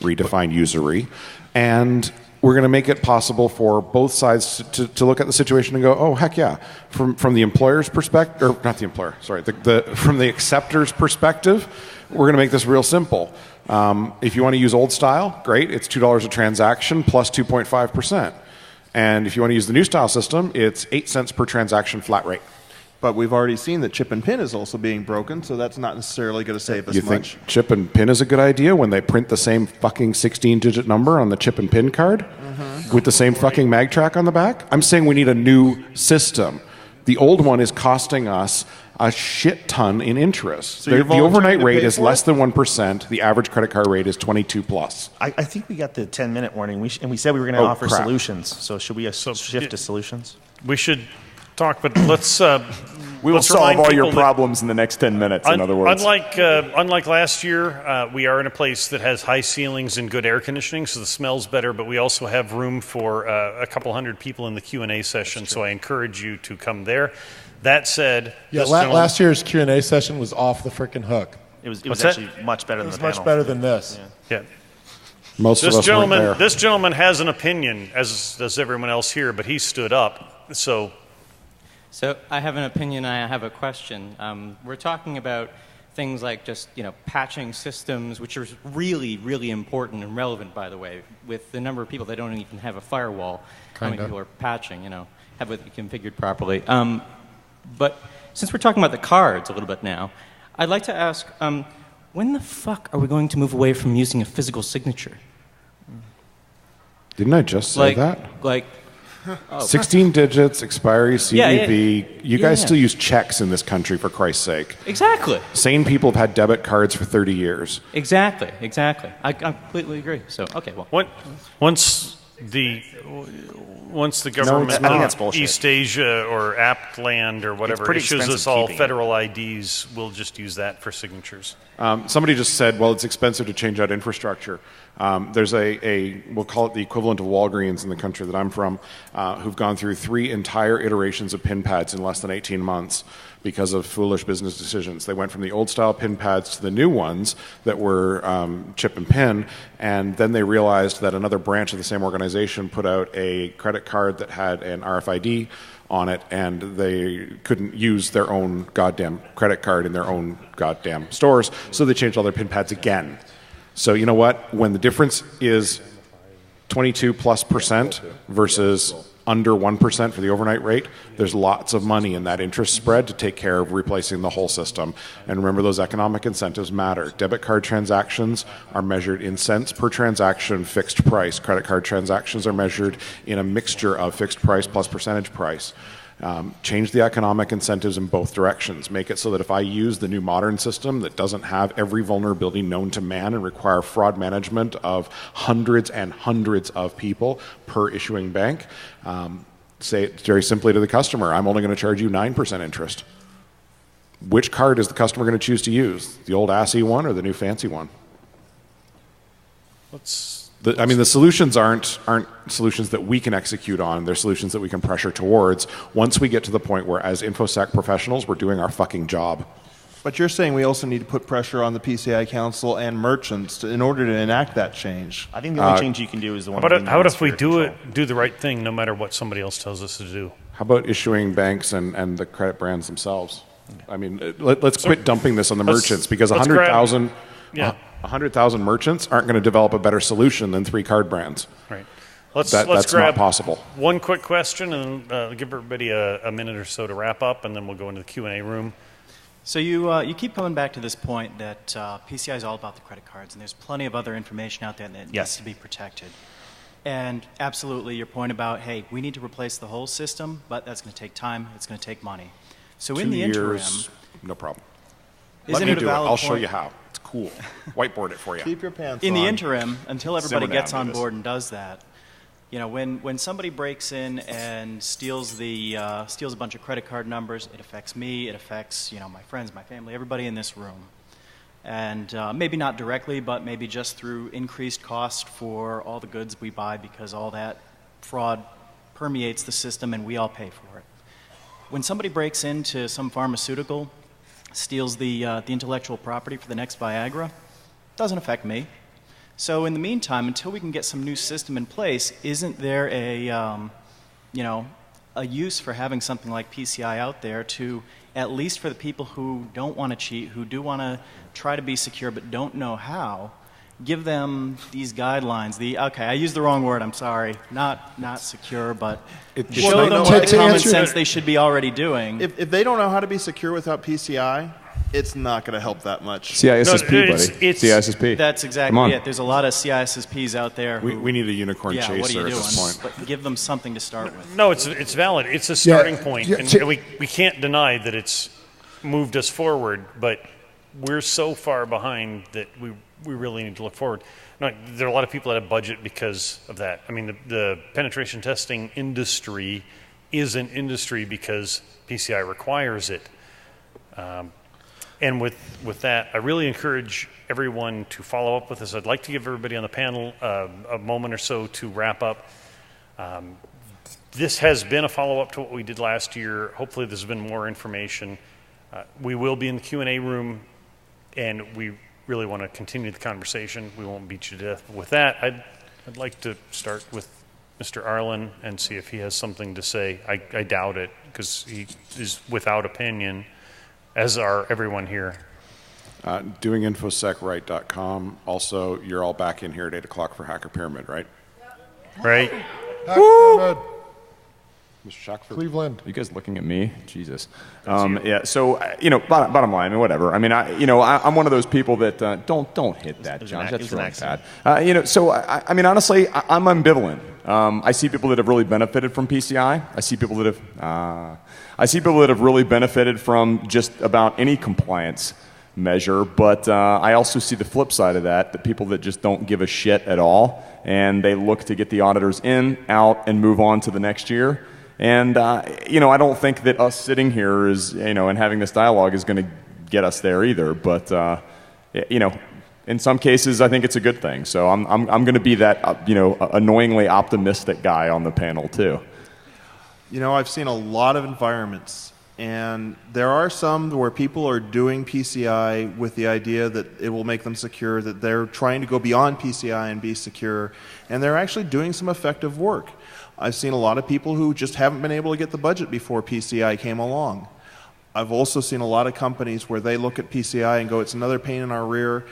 Redefine usury. And we're going to make it possible for both sides to look at the situation and go, oh, heck yeah. From the employer's perspective, or not the employer, sorry, from the acceptor's perspective, we're going to make this real simple. If you want to use old style, great. It's $2 a transaction plus 2.5%. And if you want to use the new style system, it's 8 cents per transaction flat rate.
But we've already seen that chip and pin is also being broken, so that's not necessarily going to save us
you
much.
Think chip and pin is a good idea when they print the same fucking 16-digit number on the chip and pin card with the same fucking mag track on the back? I'm saying we need a new system. The old one is costing us a shit ton in interest.
So
the overnight rate is less than 1%. The average credit card rate is 22 plus.
I think we got the 10-minute warning, and we said we were going to offer solutions. So should we shift to solutions?
We should talk, but let's.
We will solve all your problems in the next 10 minutes, in other words.
Unlike last year, we are in a place that has high ceilings and good air conditioning, so the smell's better, but we also have room for a couple hundred people in the Q&A session, so I encourage you to come there. That said...
last year's Q&A session was off the frickin' hook.
It was actually much better than the panel.
Much better than this.
Yeah.
Most of us weren't there.
This gentleman has an opinion, as does everyone else here, but he stood up, so...
So I have an opinion, I have a question. We're talking about things like just, patching systems, which are really, really important and relevant, by the way, with the number of people that don't even have a firewall. How many people are patching, have it configured properly. But since we're talking about the cards a little bit now, I'd like to ask, when the fuck are we going to move away from using a physical signature?
Didn't I just say that? 16 digits, expiry, CVV. You guys still use checks in this country, for Christ's sake.
Exactly.
Sane people have had debit cards for 30 years.
Exactly. I completely agree. So, okay, well.
Once the government, East Asia or Aptland or whatever, issues us all federal IDs, we'll just use that for signatures.
Somebody just said, well, it's expensive to change out infrastructure. There's we'll call it the equivalent of Walgreens in the country that I'm from, who've gone through 3 entire iterations of pin pads in less than 18 months because of foolish business decisions. They went from the old style pin pads to the new ones that were chip and pin, and then they realized that another branch of the same organization put out a credit card that had an RFID on it, and they couldn't use their own goddamn credit card in their own goddamn stores, so they changed all their pin pads again. So you know what? When the difference is 22+% versus under 1% for the overnight rate, there's lots of money in that interest spread to take care of replacing the whole system. And remember, those economic incentives matter. Debit card transactions are measured in cents per transaction, fixed price. Credit card transactions are measured in a mixture of fixed price plus percentage price. Change the economic incentives in both directions. Make it so that if I use the new modern system that doesn't have every vulnerability known to man and require fraud management of hundreds and hundreds of people per issuing bank, say it very simply to the customer, I'm only going to charge you 9% interest. Which card is the customer going to choose to use? The old assy one or the new fancy one? The solutions aren't solutions that we can execute on. They're solutions that we can pressure towards once we get to the point where, as infosec professionals, we're doing our fucking job.
But you're saying we also need to put pressure on the PCI Council and merchants in order to enact that change.
I think the only change you can do is the one.
How about if we do the right thing, no matter what somebody else tells us to do?
How about issuing banks and the credit brands themselves? I mean, let's quit dumping this on the merchants, because 100,000 merchants aren't going to develop a better solution than 3 card brands.
Right.
That's
grab
not possible.
One quick question, and give everybody a minute or so to wrap up, and then we'll go into the Q&A room.
So you keep coming back to this point that PCI is all about the credit cards, and there's plenty of other information out there that needs to be protected. And absolutely, your point about, hey, we need to replace the whole system, but that's going to take time, it's going to take money. So in the interim,
no problem.
Isn't it a valid
I'll
point?
show you how. It's cool. Whiteboard it for you.
Keep your pants
in
on.
the interim, until everybody
Simmer
gets
down,
on
Davis.
board and does that, you know, when somebody breaks in and steals a bunch of credit card numbers, it affects me, it affects, you know, my friends, my family, everybody in this room. And maybe not directly, but maybe just through increased cost for all the goods we buy, because all that fraud permeates the system and we all pay for it. When somebody breaks into some pharmaceutical, steals the intellectual property for the next Viagra, doesn't affect me. So in the meantime, until we can get some new system in place, isn't there a use for having something like PCI out there to, at least for the people who don't want to cheat, who do want to try to be secure but don't know how, give them these guidelines. I used the wrong word, I'm sorry. Not secure, but show them what common sense they should be already doing.
If they don't know how to be secure without PCI, it's not going to help that much.
CISSP, buddy. CISSP.
That's exactly it. There's a lot of CISSPs out there.
We need a unicorn chaser
what are you
at
doing?
this point.
But give them something to start with.
No, it's valid. It's a starting point. And we can't deny that it's moved us forward, but we're so far behind that we really need to look forward. No, there are a lot of people that have budget because of that. I mean, the penetration testing industry is an industry because PCI requires it. And with that, I really encourage everyone to follow up with us. I'd like to give everybody on the panel a moment or so to wrap up. This has been a follow-up to what we did last year. Hopefully there's been more information. We will be in the Q&A room, and we really want to continue the conversation. We won't beat you to death. With that, I'd like to start with Mr. Arlen and see if he has something to say. I doubt it, because he is without opinion, as are everyone here.
Doinginfosecright.com. Also, you're all back in here at 8 o'clock for Hacker Pyramid, right?
Right?
Woo!
Mr. Shackleford.
Cleveland.
Are you guys looking at me? Jesus. Yeah. So bottom line. I mean, whatever. I mean, I'm one of those people that don't hit that, John. That's really bad. So I mean, honestly, I'm ambivalent. I see people that have really benefited from PCI. I see people that have really benefited from just about any compliance measure. But I also see the flip side of that, the people that just don't give a shit at all, and they look to get the auditors in, out, and move on to the next year. And, I don't think that us sitting here and having this dialogue is going to get us there either. But, in some cases, I think it's a good thing. So I'm going to be that, annoyingly optimistic guy on the panel, too.
I've seen a lot of environments, and there are some where people are doing PCI with the idea that it will make them secure, that they're trying to go beyond PCI and be secure, and they're actually doing some effective work. I've seen a lot of people who just haven't been able to get the budget before PCI came along. I've also seen a lot of companies where they look at PCI and go, it's another pain in our rear.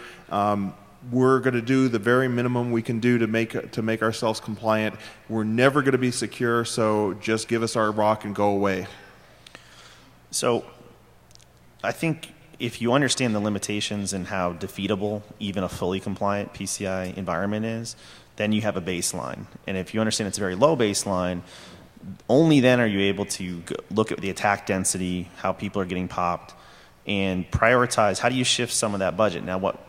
We're going to do the very minimum we can do to make ourselves compliant. We're never going to be secure, so just give us our rock and go away.
So I think if you understand the limitations and how defeatable even a fully compliant PCI environment is, then you have a baseline. And if you understand it's a very low baseline, only then are you able to look at the attack density, how people are getting popped, and prioritize how do you shift some of that budget. Now, what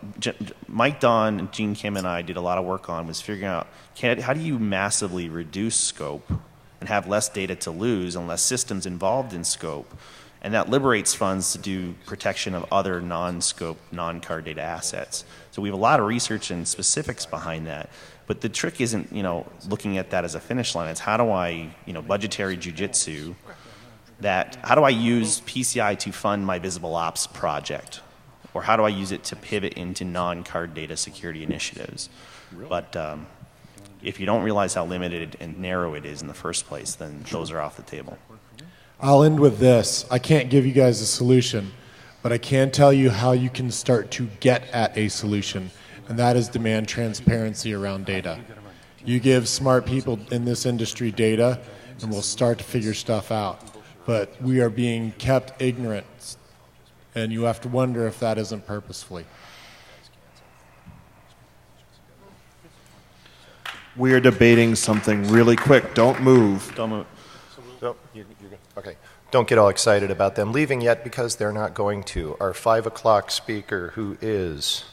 Mike Don and Gene Kim and I did a lot of work on was figuring out how do you massively reduce scope and have less data to lose and less systems involved in scope, And that liberates funds to do protection of other non-scope, non-card data assets. So we have a lot of research and specifics behind that. But the trick isn't, looking at that as a finish line. It's how do I, budgetary jujitsu, how do I use PCI to fund my visible ops project? Or how do I use it to pivot into non-card data security initiatives? But if you don't realize how limited and narrow it is in the first place, then those are off the table.
I'll end with this. I can't give you guys a solution, but I can tell you how you can start to get at a solution, and that is demand transparency around data. You give smart people in this industry data, and we'll start to figure stuff out. But we are being kept ignorant, and you have to wonder if that isn't purposefully.
We are debating something really quick. Don't move.
Don't move.
So, you're good. Okay. Don't get all excited about them leaving yet because they're not going to. Our 5 o'clock speaker, who is...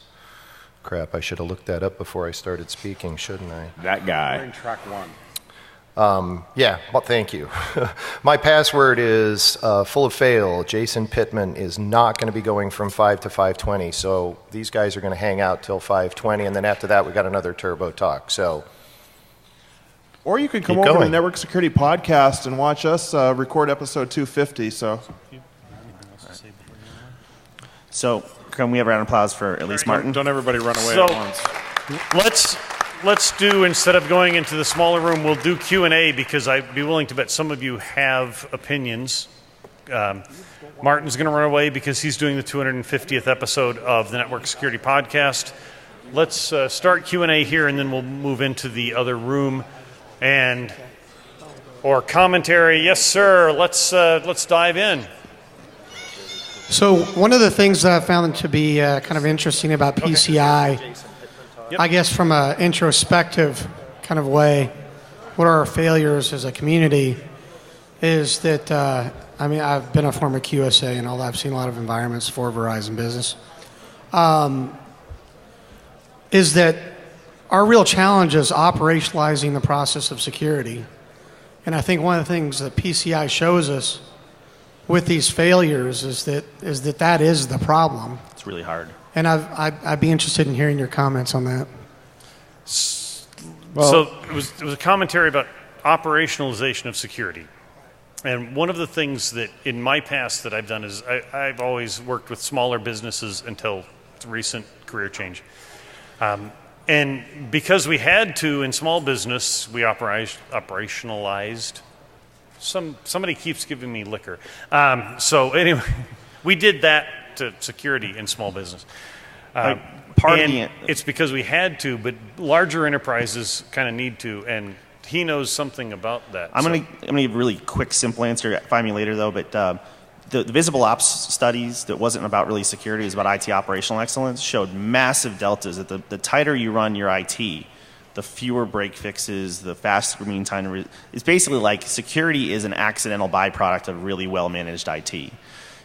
Crap, I should have looked that up before I started speaking, shouldn't I?
That guy.
We're in track 1.
Yeah, well, thank you. My password is full of fail. Jason Pittman is not going to be going from 5 to 5:20, so these guys are going to hang out till 5:20, and then after that, we got another turbo talk. So,
or you could come over to the Network Security Podcast and watch us record episode 250.
So, can we have a round of applause for at least Martin?
Don't everybody run away at once.
Let's do, instead of going into the smaller room, we'll do Q&A because I'd be willing to bet some of you have opinions. Martin's going to run away because he's doing the 250th episode of the Network Security Podcast. Let's start Q&A here, and then we'll move into the other room. Or commentary. Yes, sir. Let's dive in.
So one of the things that I found to be kind of interesting about PCI, I guess from an introspective kind of way, what are our failures as a community, is that, I've been a former QSA and all that. I've seen a lot of environments for Verizon Business. Is that our real challenge is operationalizing the process of security. And I think one of the things that PCI shows us with these failures is that is the problem.
It's really hard.
And I'd be interested in hearing your comments on that.
Well, so it was a commentary about operationalization of security. And one of the things that in my past that I've done is I've always worked with smaller businesses until recent career change. And because we had to in small business, we operationalized. Somebody keeps giving me liquor. So anyway, we did that to security in small business. It's because we had to, but larger enterprises kind of need to, and he knows something about that.
I'm going to give a really quick, simple answer. Find me later, though. But the visible ops studies that wasn't about really security, it was about IT operational excellence, showed massive deltas. That the tighter you run your IT, the fewer break fixes, the faster mean time. It's basically like security is an accidental byproduct of really well-managed IT.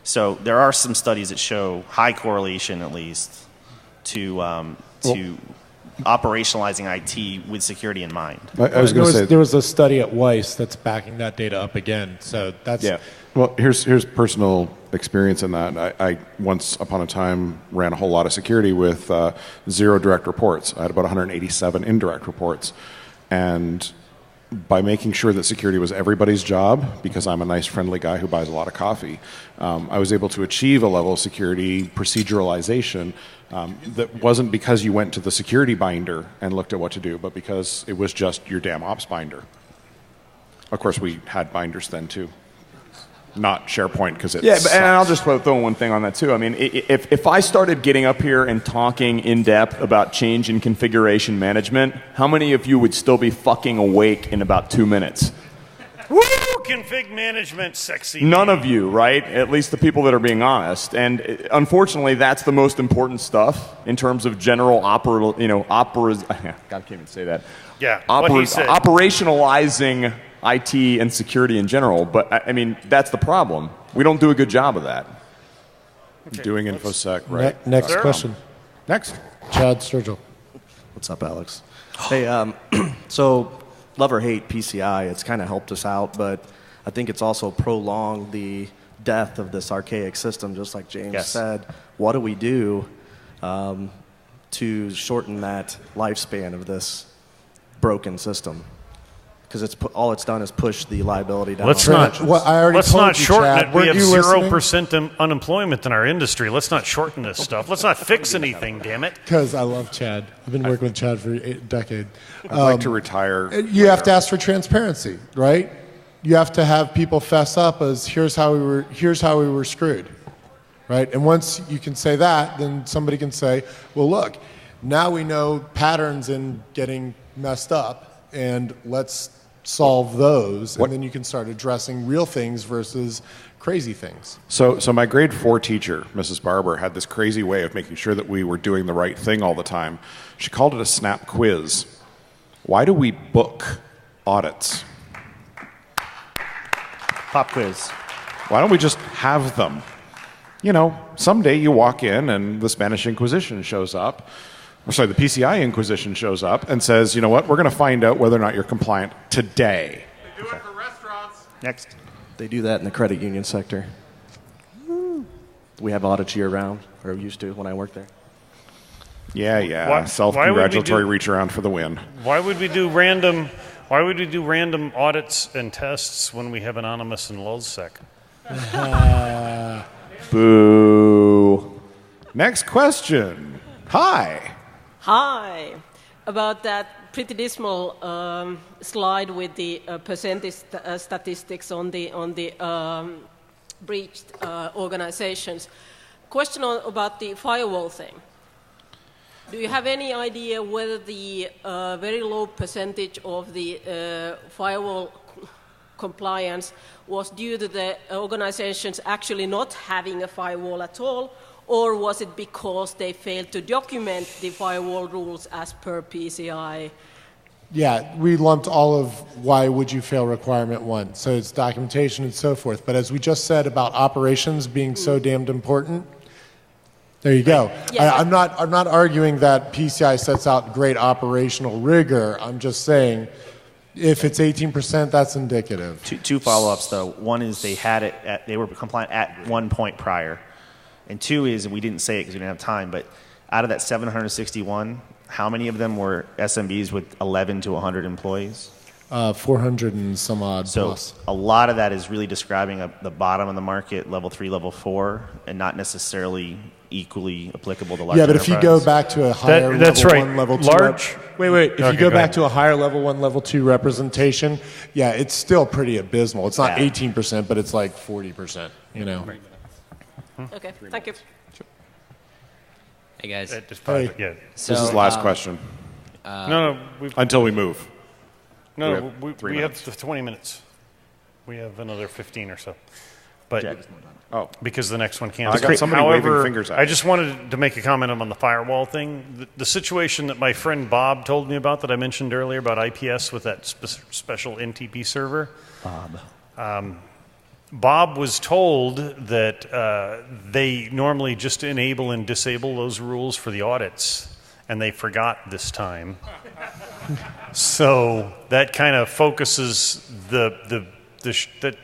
So there are some studies that show high correlation, at least, to operationalizing IT with security in mind.
I was going to say there was a study at Weiss that's backing that data up again. So that's
Well, here's personal experience in that. I once upon a time ran a whole lot of security with 0 direct reports. I had about 187 indirect reports, and by making sure that security was everybody's job, because I'm a nice, friendly guy who buys a lot of coffee, I was able to achieve a level of security proceduralization that wasn't because you went to the security binder and looked at what to do, but because it was just your damn ops binder. Of course, we had binders then, too. Not SharePoint, because it's...
Yeah, and I'll just throw one thing on that, too. I mean, if I started getting up here and talking in depth about change in configuration management, how many of you would still be fucking awake in about 2 minutes?
Woo! Config management, sexy.
None of you, right? At least the people that are being honest. And unfortunately, that's the most important stuff in terms of general God, I can't even say that.
Yeah, what he said.
Operationalizing IT and security in general, but I mean, that's the problem. We don't do a good job of that.
Okay. Doing infosec, right?
Next question.
Next.
Chad Sturgill.
What's up, Alex? Hey, so love or hate PCI, it's kind of helped us out, but I think it's also prolonged the death of this archaic system, just like James
Yes.
said. What do we do to shorten that lifespan of this broken system? Because all it's done is push the liability down.
Let's
on
not.
merchants.
Well, I already
let's
told
not
you,
shorten
Chad.
it. We
Weren't
have
you
0% unemployment in our industry. Let's not shorten this stuff. Let's not fix anything. Damn it.
Because I love Chad. I've been working with Chad for a decade.
I'd like to retire.
You have to ask for transparency, right? You have to have people fess up as here's how we were screwed, right? And once you can say that, then somebody can say, well, look, now we know patterns in getting messed up, and let's solve those, and then you can start addressing real things versus crazy things.
So my grade 4 teacher, Mrs. Barber, had this crazy way of making sure that we were doing the right thing all the time. She called it a snap quiz. Why do we book audits?
Pop quiz.
Why don't we just have them? You know, someday you walk in and the Spanish Inquisition shows up, or sorry, the PCI Inquisition shows up and says, you know what, we're going to find out whether or not you're compliant today.
They do it for restaurants.
Next.
They do that in the credit union sector. We have audits year round, or used to when I worked there.
Yeah. Self-congratulatory reach around for the win.
Why would we do random audits and tests when we have anonymous and lulzsec?
Boo. Next question. Hi.
Hi. About that pretty dismal slide with the percentage statistics on the breached organizations. Question about the firewall thing. Do you have any idea whether the very low percentage of the firewall compliance was due to the organizations actually not having a firewall at all, or was it because they failed to document the firewall rules as per PCI?
Yeah, we lumped all of why would you fail requirement 1. So it's documentation and so forth. But as we just said about operations being so damned important, there you go.
Yes.
I'm not arguing that PCI sets out great operational rigor. I'm just saying if it's 18%, that's indicative.
Two follow-ups though. One is they were compliant at one point prior, and 2 is, and we didn't say it because we didn't have time, but out of that 761, how many of them were SMBs with 11 to 100 employees?
400 and some odd
So
plus.
a lot of that is really describing the bottom of the market, level 3, level 4, and not necessarily equally applicable to large
Yeah, but if you go
enterprise.
back to a higher
that's
level
right.
1, level 2... Wait. If
Okay,
you go
go
back
ahead.
to a higher level 1, level 2 representation, yeah, it's still pretty abysmal. It's not 18%, but it's like 40%, you know.
Okay, thank you.
Hey guys.
Hey.
Yeah.
So,
This is last question.
No.
Until we move.
No,
We have 3
we
minutes.
have 20 minutes. We have another 15 or so. But because the next one can't.
I got somebody waving fingers at
I
me.
just wanted to make a comment on the firewall thing. The situation that my friend Bob told me about that I mentioned earlier about IPS with that special NTP server. Bob was told that they normally just enable and disable those rules for the audits, and they forgot this time. So that kind of focuses that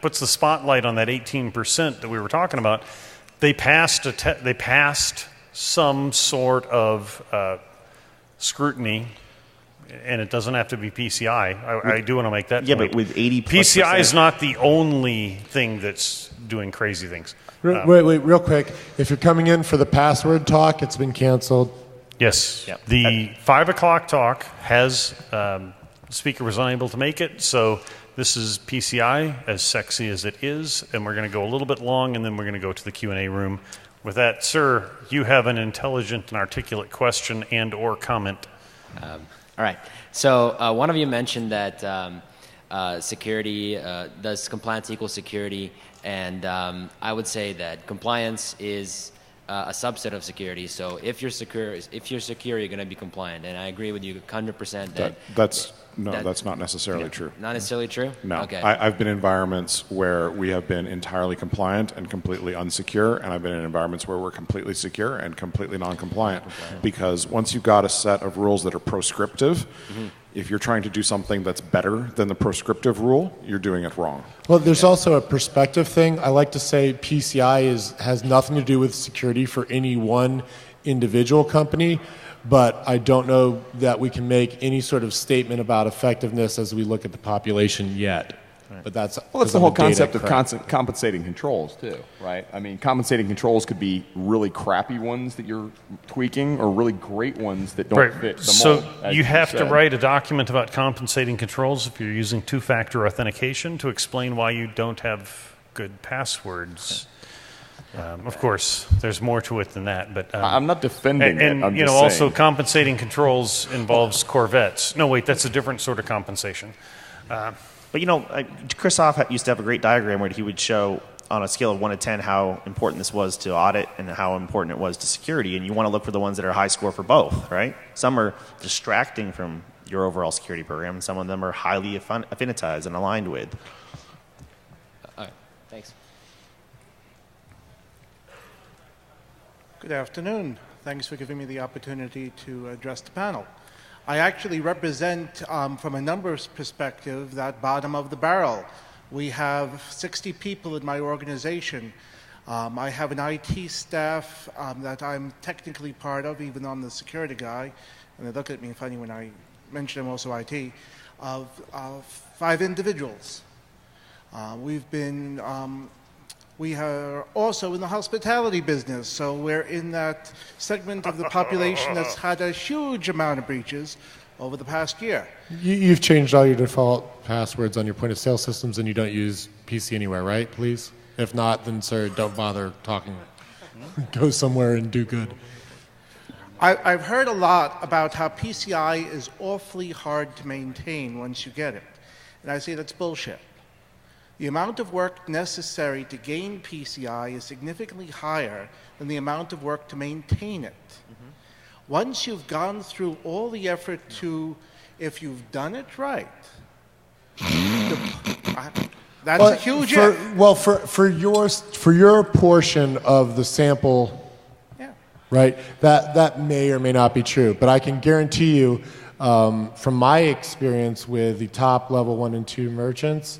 puts the spotlight on that 18% that we were talking about. They passed they passed some sort of scrutiny, and it doesn't have to be PCI. I do want to make that
Yeah,
point.
but with 80+%.
PCI is not the only thing that's doing crazy things.
Wait, real quick. If you're coming in for the password talk, it's been canceled.
Yes.
Yep.
The 5 o'clock talk has, the speaker was unable to make it, so this is PCI, as sexy as it is, and we're going to go a little bit long, and then we're going to go to the Q&A room. With that, sir, you have an intelligent and articulate question and or comment.
All right. So one of you mentioned that security, does compliance equal security? And I would say that compliance is a subset of security. So if you're secure, you're going to be compliant. And I agree with you 100% that
That's that's not necessarily true.
Not necessarily true?
No.
Okay.
I've been in environments where we have been entirely compliant and completely unsecure, and I've been in environments where we're completely secure and completely non-compliant. Because once you've got a set of rules that are proscriptive, if you're trying to do something that's better than the proscriptive rule, you're doing it wrong.
Well, there's also a perspective thing. I like to say PCI has nothing to do with security for any one individual company, but I don't know that we can make any sort of statement about effectiveness as we look at the population yet. But that's
the whole concept of compensating controls too, right? I mean, compensating controls could be really crappy ones that you're tweaking, or really great ones that don't fit the mold.
So you have to write a document about compensating controls if you're using two-factor authentication to explain why you don't have good passwords. Of course, there's more to it than that, but
I'm not defending it.
And
I'm
you
just
know, also
saying.
compensating controls involves Corvettes. No, wait, that's a different sort of compensation.
But you know, Chris Hoff used to have a great diagram where he would show on a scale of 1 to 10 how important this was to audit and how important it was to security. And you want to look for the ones that are high score for both, right? Some are distracting from your overall security program, and some of them are highly affinitized and aligned with.
All right, thanks.
Good afternoon. Thanks for giving me the opportunity to address the panel. I actually represent, from a numbers perspective, that bottom of the barrel. We have 60 people in my organization. I have an IT staff that I'm technically part of, even though I'm the security guy, and they look at me funny when I mention I'm also IT, of 5 individuals. We are also in the hospitality business, so we're in that segment of the population that's had a huge amount of breaches over the past year.
You've changed all your default passwords on your point of sale systems, and you don't use PC anywhere, right, please? If not, then, sir, don't bother talking. Go somewhere and do good.
I've heard a lot about how PCI is awfully hard to maintain once you get it, and I say that's bullshit. The amount of work necessary to gain PCI is significantly higher than the amount of work to maintain it. Once you've gone through all the effort to, if you've done it right, that's a huge if.
Well, for your portion of the sample, right, that may or may not be true. But I can guarantee you, from my experience with the top level 1 and 2 merchants,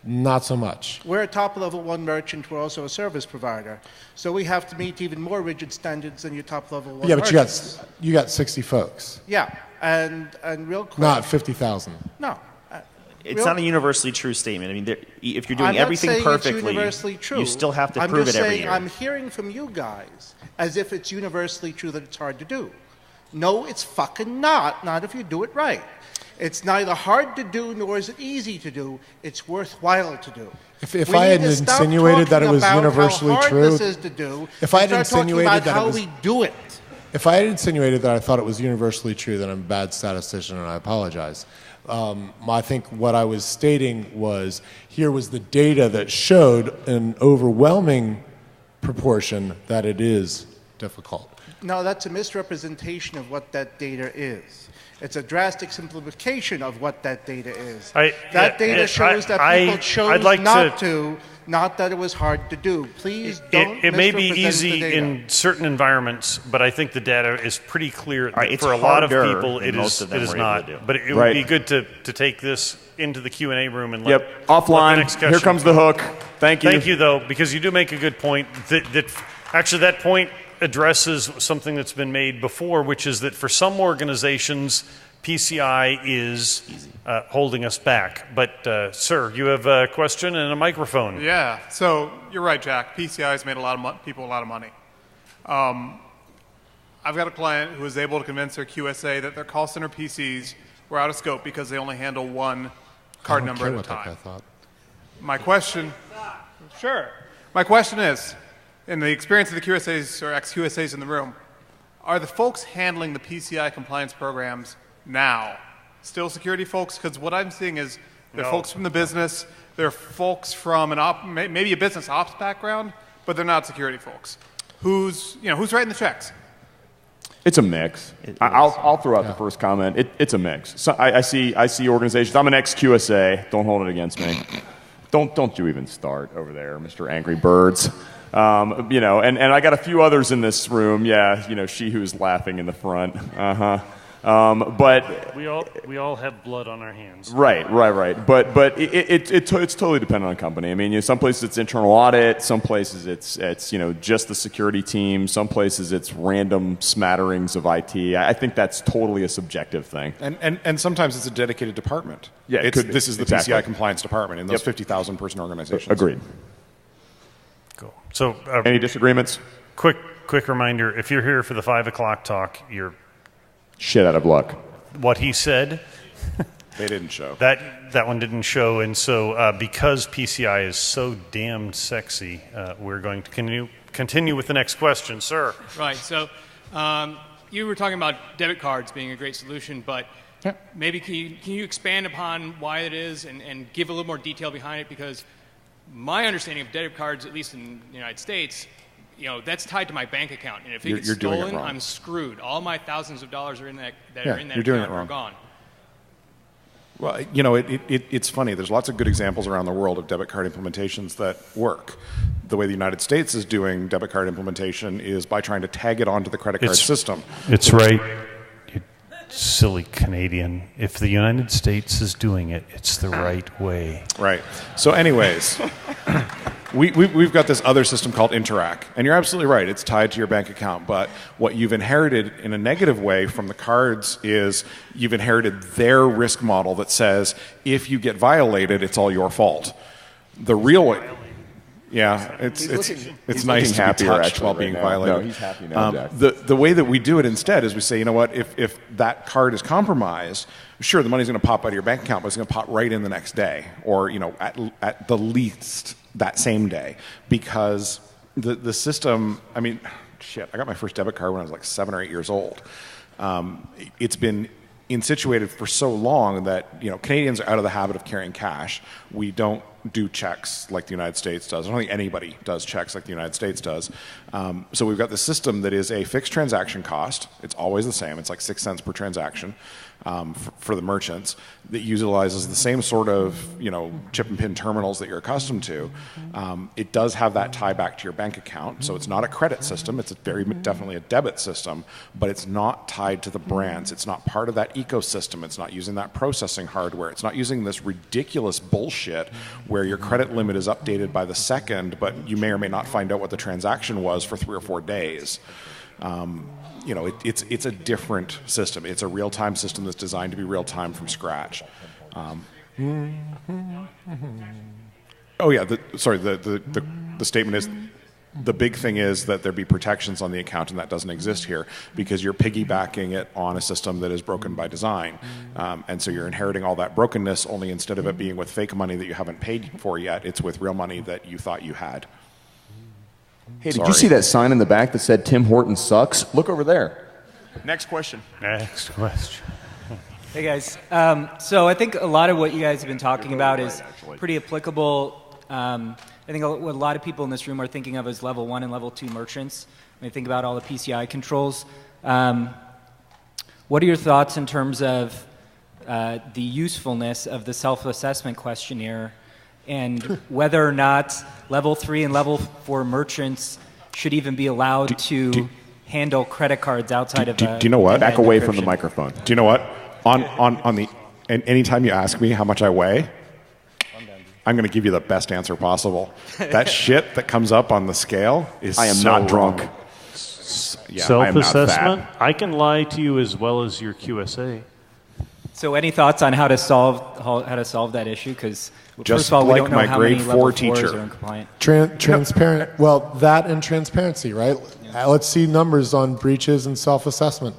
not so much.
We're a top level 1 merchant. We're also a service provider. So we have to meet even more rigid standards than your top level 1
Yeah, but
merchants.
you got 60 folks.
Yeah, and real quick.
Not 50,000.
No.
It's not a universally true statement. I mean, if you're doing
I'm not
everything
saying
perfectly,
it's universally true.
you still have to
I'm
prove
just
it every
saying
year.
I'm hearing from you guys as if it's universally true that it's hard to do. No, it's fucking not. Not if you do it right. It's neither hard to do nor is it easy to do. It's worthwhile to do.
If I had insinuated that it was universally true,
this is to do,
if I had
start talking
insinuated
about
that
how
it was,
we do it.
if I had insinuated that I thought it was universally true, then I'm a bad statistician, and I apologize. I think what I was stating was here was the data that showed an overwhelming proportion that it is difficult.
No, that's a misrepresentation of what that data is. It's a drastic simplification of what that data is. That data shows that people chose not that it was hard to do. Please don't
It may be
misrepresent
easy
the data.
in certain environments, but I think the data is pretty clear that
it's
for a lot of
harder
people
than
it
most
is,
of them
it is
were able
not.
to do.
But it would be good to take this into the Q&A room and let
offline.
let the next
Here comes the hook. Thank you.
Thank you, though, because you do make a good point. That point addresses something that's been made before, which is that for some organizations, PCI is holding us back. But, sir, you have a question and a microphone.
Yeah, so you're right, Jack. PCI has made a lot of people a lot of money. I've got a client who was able to convince their QSA that their call center PCs were out of scope because they only handle one card number at a time. My question, My question is, in the experience of the QSAs or ex-QSAs in the room, are the folks handling the PCI compliance programs now still security folks? Because what I'm seeing is they're folks from the business, they're folks from maybe a business ops background, but they're not security folks. Who's writing the checks?
It's a mix. I'll throw out the first comment. It's a mix. So I see organizations. I'm an ex-QSA. Don't hold it against me. Don't you even start over there, Mr. Angry Birds. And I got a few others in this room. Yeah, she who's laughing in the front. But
we all have blood on our hands.
Right. But it's totally dependent on company. I mean, some places it's internal audit, some places it's just the security team, some places it's random smatterings of IT. I think that's totally a subjective thing.
And sometimes it's a dedicated department.
Yeah,
this is the PCI compliance department in those 50,000 person organizations.
Agreed.
Cool. So,
any disagreements?
Quick reminder: if you're here for the 5 o'clock talk, you're
shit out of luck.
What he said.
They didn't show.
That one didn't show, and so because PCI is so damn sexy, we're going to continue with the next question, sir.
Right. So you were talking about debit cards being a great solution, but maybe can you expand upon why it is and give a little more detail behind it? Because my understanding of debit cards, at least in the United States, that's tied to my bank account, and if it gets stolen, I'm screwed. All my thousands of dollars are in that account are gone.
Well, it's funny. There's lots of good examples around the world of debit card implementations that work. The way the United States is doing debit card implementation is by trying to tag it onto the credit card system.
It's right. You silly Canadian. If the United States is doing it, it's the right way.
Right. So anyways, we've got this other system called Interac. And you're absolutely right. It's tied to your bank account. But what you've inherited in a negative way from the cards is you've inherited their risk model that says if you get violated, it's all your fault. The real way... Yeah, it's nice to be touched while being violated.
No, he's happy now, Jack.
The way that we do it instead is we say, you know what, if that card is compromised, sure, the money's going to pop out of your bank account, but it's going to pop right in the next day, or at the least that same day, because the system. I mean, shit, I got my first debit card when I was like 7 or 8 years old. It's been insituated for so long that Canadians are out of the habit of carrying cash. We don't do checks like the United States does. I don't think anybody does checks like the United States does. So we've got this system that is a fixed transaction cost. It's always the same. It's like 6 cents per transaction for the merchants, that utilizes the same sort of chip and pin terminals that you're accustomed to. It does have that tie back to your bank account, so it's not a credit system. It's very definitely a debit system, but it's not tied to the brands. It's not part of that ecosystem. It's not using that processing hardware. It's not using this ridiculous bullshit where your credit limit is updated by the second, but you may or may not find out what the transaction was for 3 or 4 days. It's a different system. It's a real-time system that's designed to be real-time from scratch. The statement is, the big thing is that there be protections on the account, and that doesn't exist here because you're piggybacking it on a system that is broken by design. And so you're inheriting all that brokenness, only instead of it being with fake money that you haven't paid for yet, it's with real money that you thought you had.
Hey, did you see that sign in the back that said Tim Horton sucks? Look over there. Next question.
Hey, guys. So I think a lot of what you guys have been talking about is pretty applicable. I think what a lot of people in this room are thinking of as level 1 and level 2 merchants when they think about all the PCI controls. What are your thoughts in terms of the usefulness of the self-assessment questionnaire, and whether or not level 3 and level 4 merchants should even be allowed to handle credit cards outside of
do you know what?
Back away from the microphone.
Do you know what? And anytime you ask me how much I weigh, I'm going to give you the best answer possible. That shit that comes up on the scale is
I am
so
not drunk.
wrong. Yeah,
Self-assessment? I can lie to you as well as your QSA.
So any thoughts on how to solve that issue? Because
Just
first of all, we
like
don't know
my
how
grade
many
4
level 4s
teacher.
are incompliant.
Transparent. Well, that and transparency, right? Let's see numbers on breaches and self-assessment.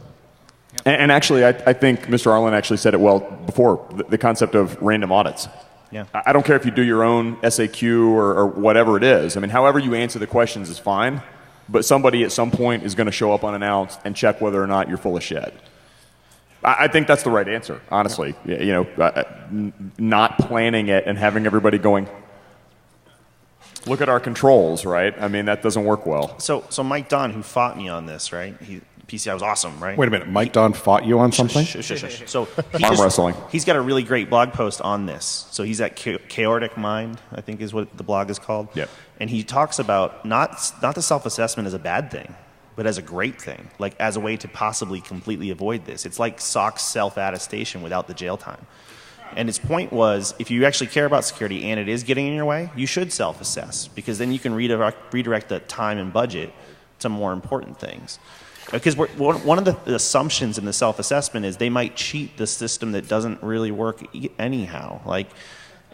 And actually, I think Mr. Arlen actually said it well before, the concept of random audits.
Yeah.
I don't care if you do your own SAQ or whatever it is. I mean, however you answer the questions is fine, but somebody at some point is going to show up unannounced and check whether or not you're full of shit. I think that's the right answer, honestly. Not planning it and having everybody going, look at our controls, right? I mean, that doesn't work well.
So Mike Don, who fought me on this, right? PCI was awesome, right?
Wait a minute, Mike Don fought you on something?
Shush. So
Arm wrestling.
He's got a really great blog post on this. So he's at Chaotic Mind, I think is what the blog is called.
Yep.
And he talks about not the self-assessment as a bad thing, but as a great thing, like as a way to possibly completely avoid this. It's like SOX self-attestation without the jail time. And his point was, if you actually care about security and it is getting in your way, you should self-assess, because then you can redirect the time and budget to more important things. Because one of the assumptions in the self-assessment is they might cheat the system that doesn't really work anyhow. Like,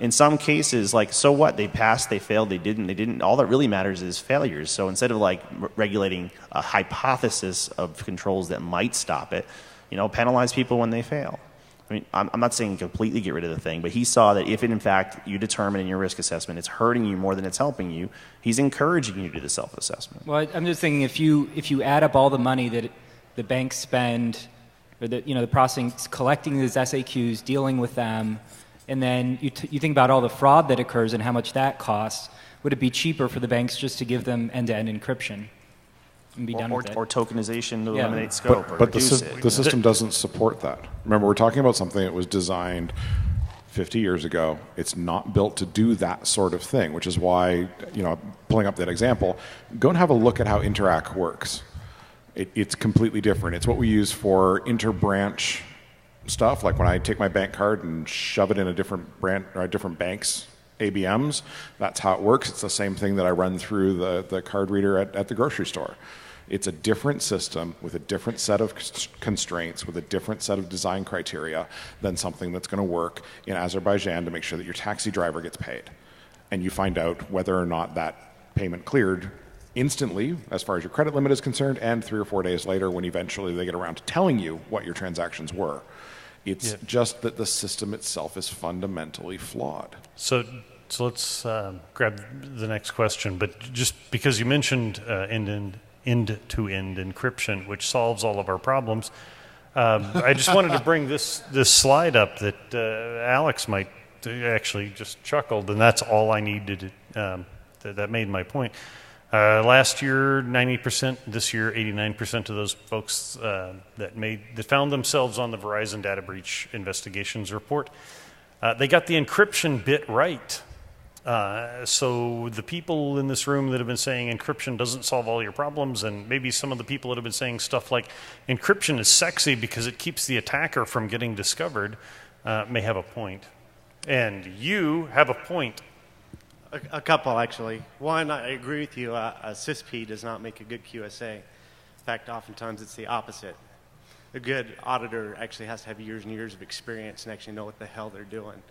in some cases, like, so what? They passed, they failed, they didn't. All that really matters is failures. So instead of like regulating a hypothesis of controls that might stop it, penalize people when they fail. I mean, I'm not saying completely get rid of the thing, but he saw that if in fact you determine in your risk assessment it's hurting you more than it's helping you, he's encouraging you to do the self-assessment.
Well, I'm just thinking if you add up all the money that the banks spend, or the processing, collecting these SAQs, dealing with them, and then you think about all the fraud that occurs and how much that costs, would it be cheaper for the banks just to give them end-to-end encryption and be done with it?
Or tokenization to eliminate scope.
But the system doesnling support that. Remember, we're talking about something that was designed 50 years ago. It's not built to do that sort of thing, which is why, pulling up that example, go and have a look at how Interac works. It's completely different. It's what we use for interbranch stuff, like when I take my bank card and shove it in a different branch or a different bank's ABMs. That's how it works. It's the same thing that I run through the card reader at the grocery store. It's a different system with a different set of constraints, with a different set of design criteria than something that's going to work in Azerbaijan to make sure that your taxi driver gets paid. And you find out whether or not that payment cleared instantly, as far as your credit limit is concerned, and 3 or 4 days later when eventually they get around to telling you what your transactions were. It's just that the system itself is fundamentally flawed.
So let's grab the next question. But just because you mentioned end-to-end encryption, which solves all of our problems, I just wanted to bring this slide up that Alex might actually just chuckled, and that's all I needed. That made my point. Last year, 90%. This year, 89% of those folks that found themselves on the Verizon data breach investigations report, they got the encryption bit right. So the people in this room that have been saying encryption doesn't solve all your problems, and maybe some of the people that have been saying stuff like encryption is sexy because it keeps the attacker from getting discovered, may have a point. And you have a point.
A couple, actually. One, I agree with you. A CISP does not make a good QSA. In fact, oftentimes it's the opposite. A good auditor actually has to have years and years of experience and actually know what the hell they're doing.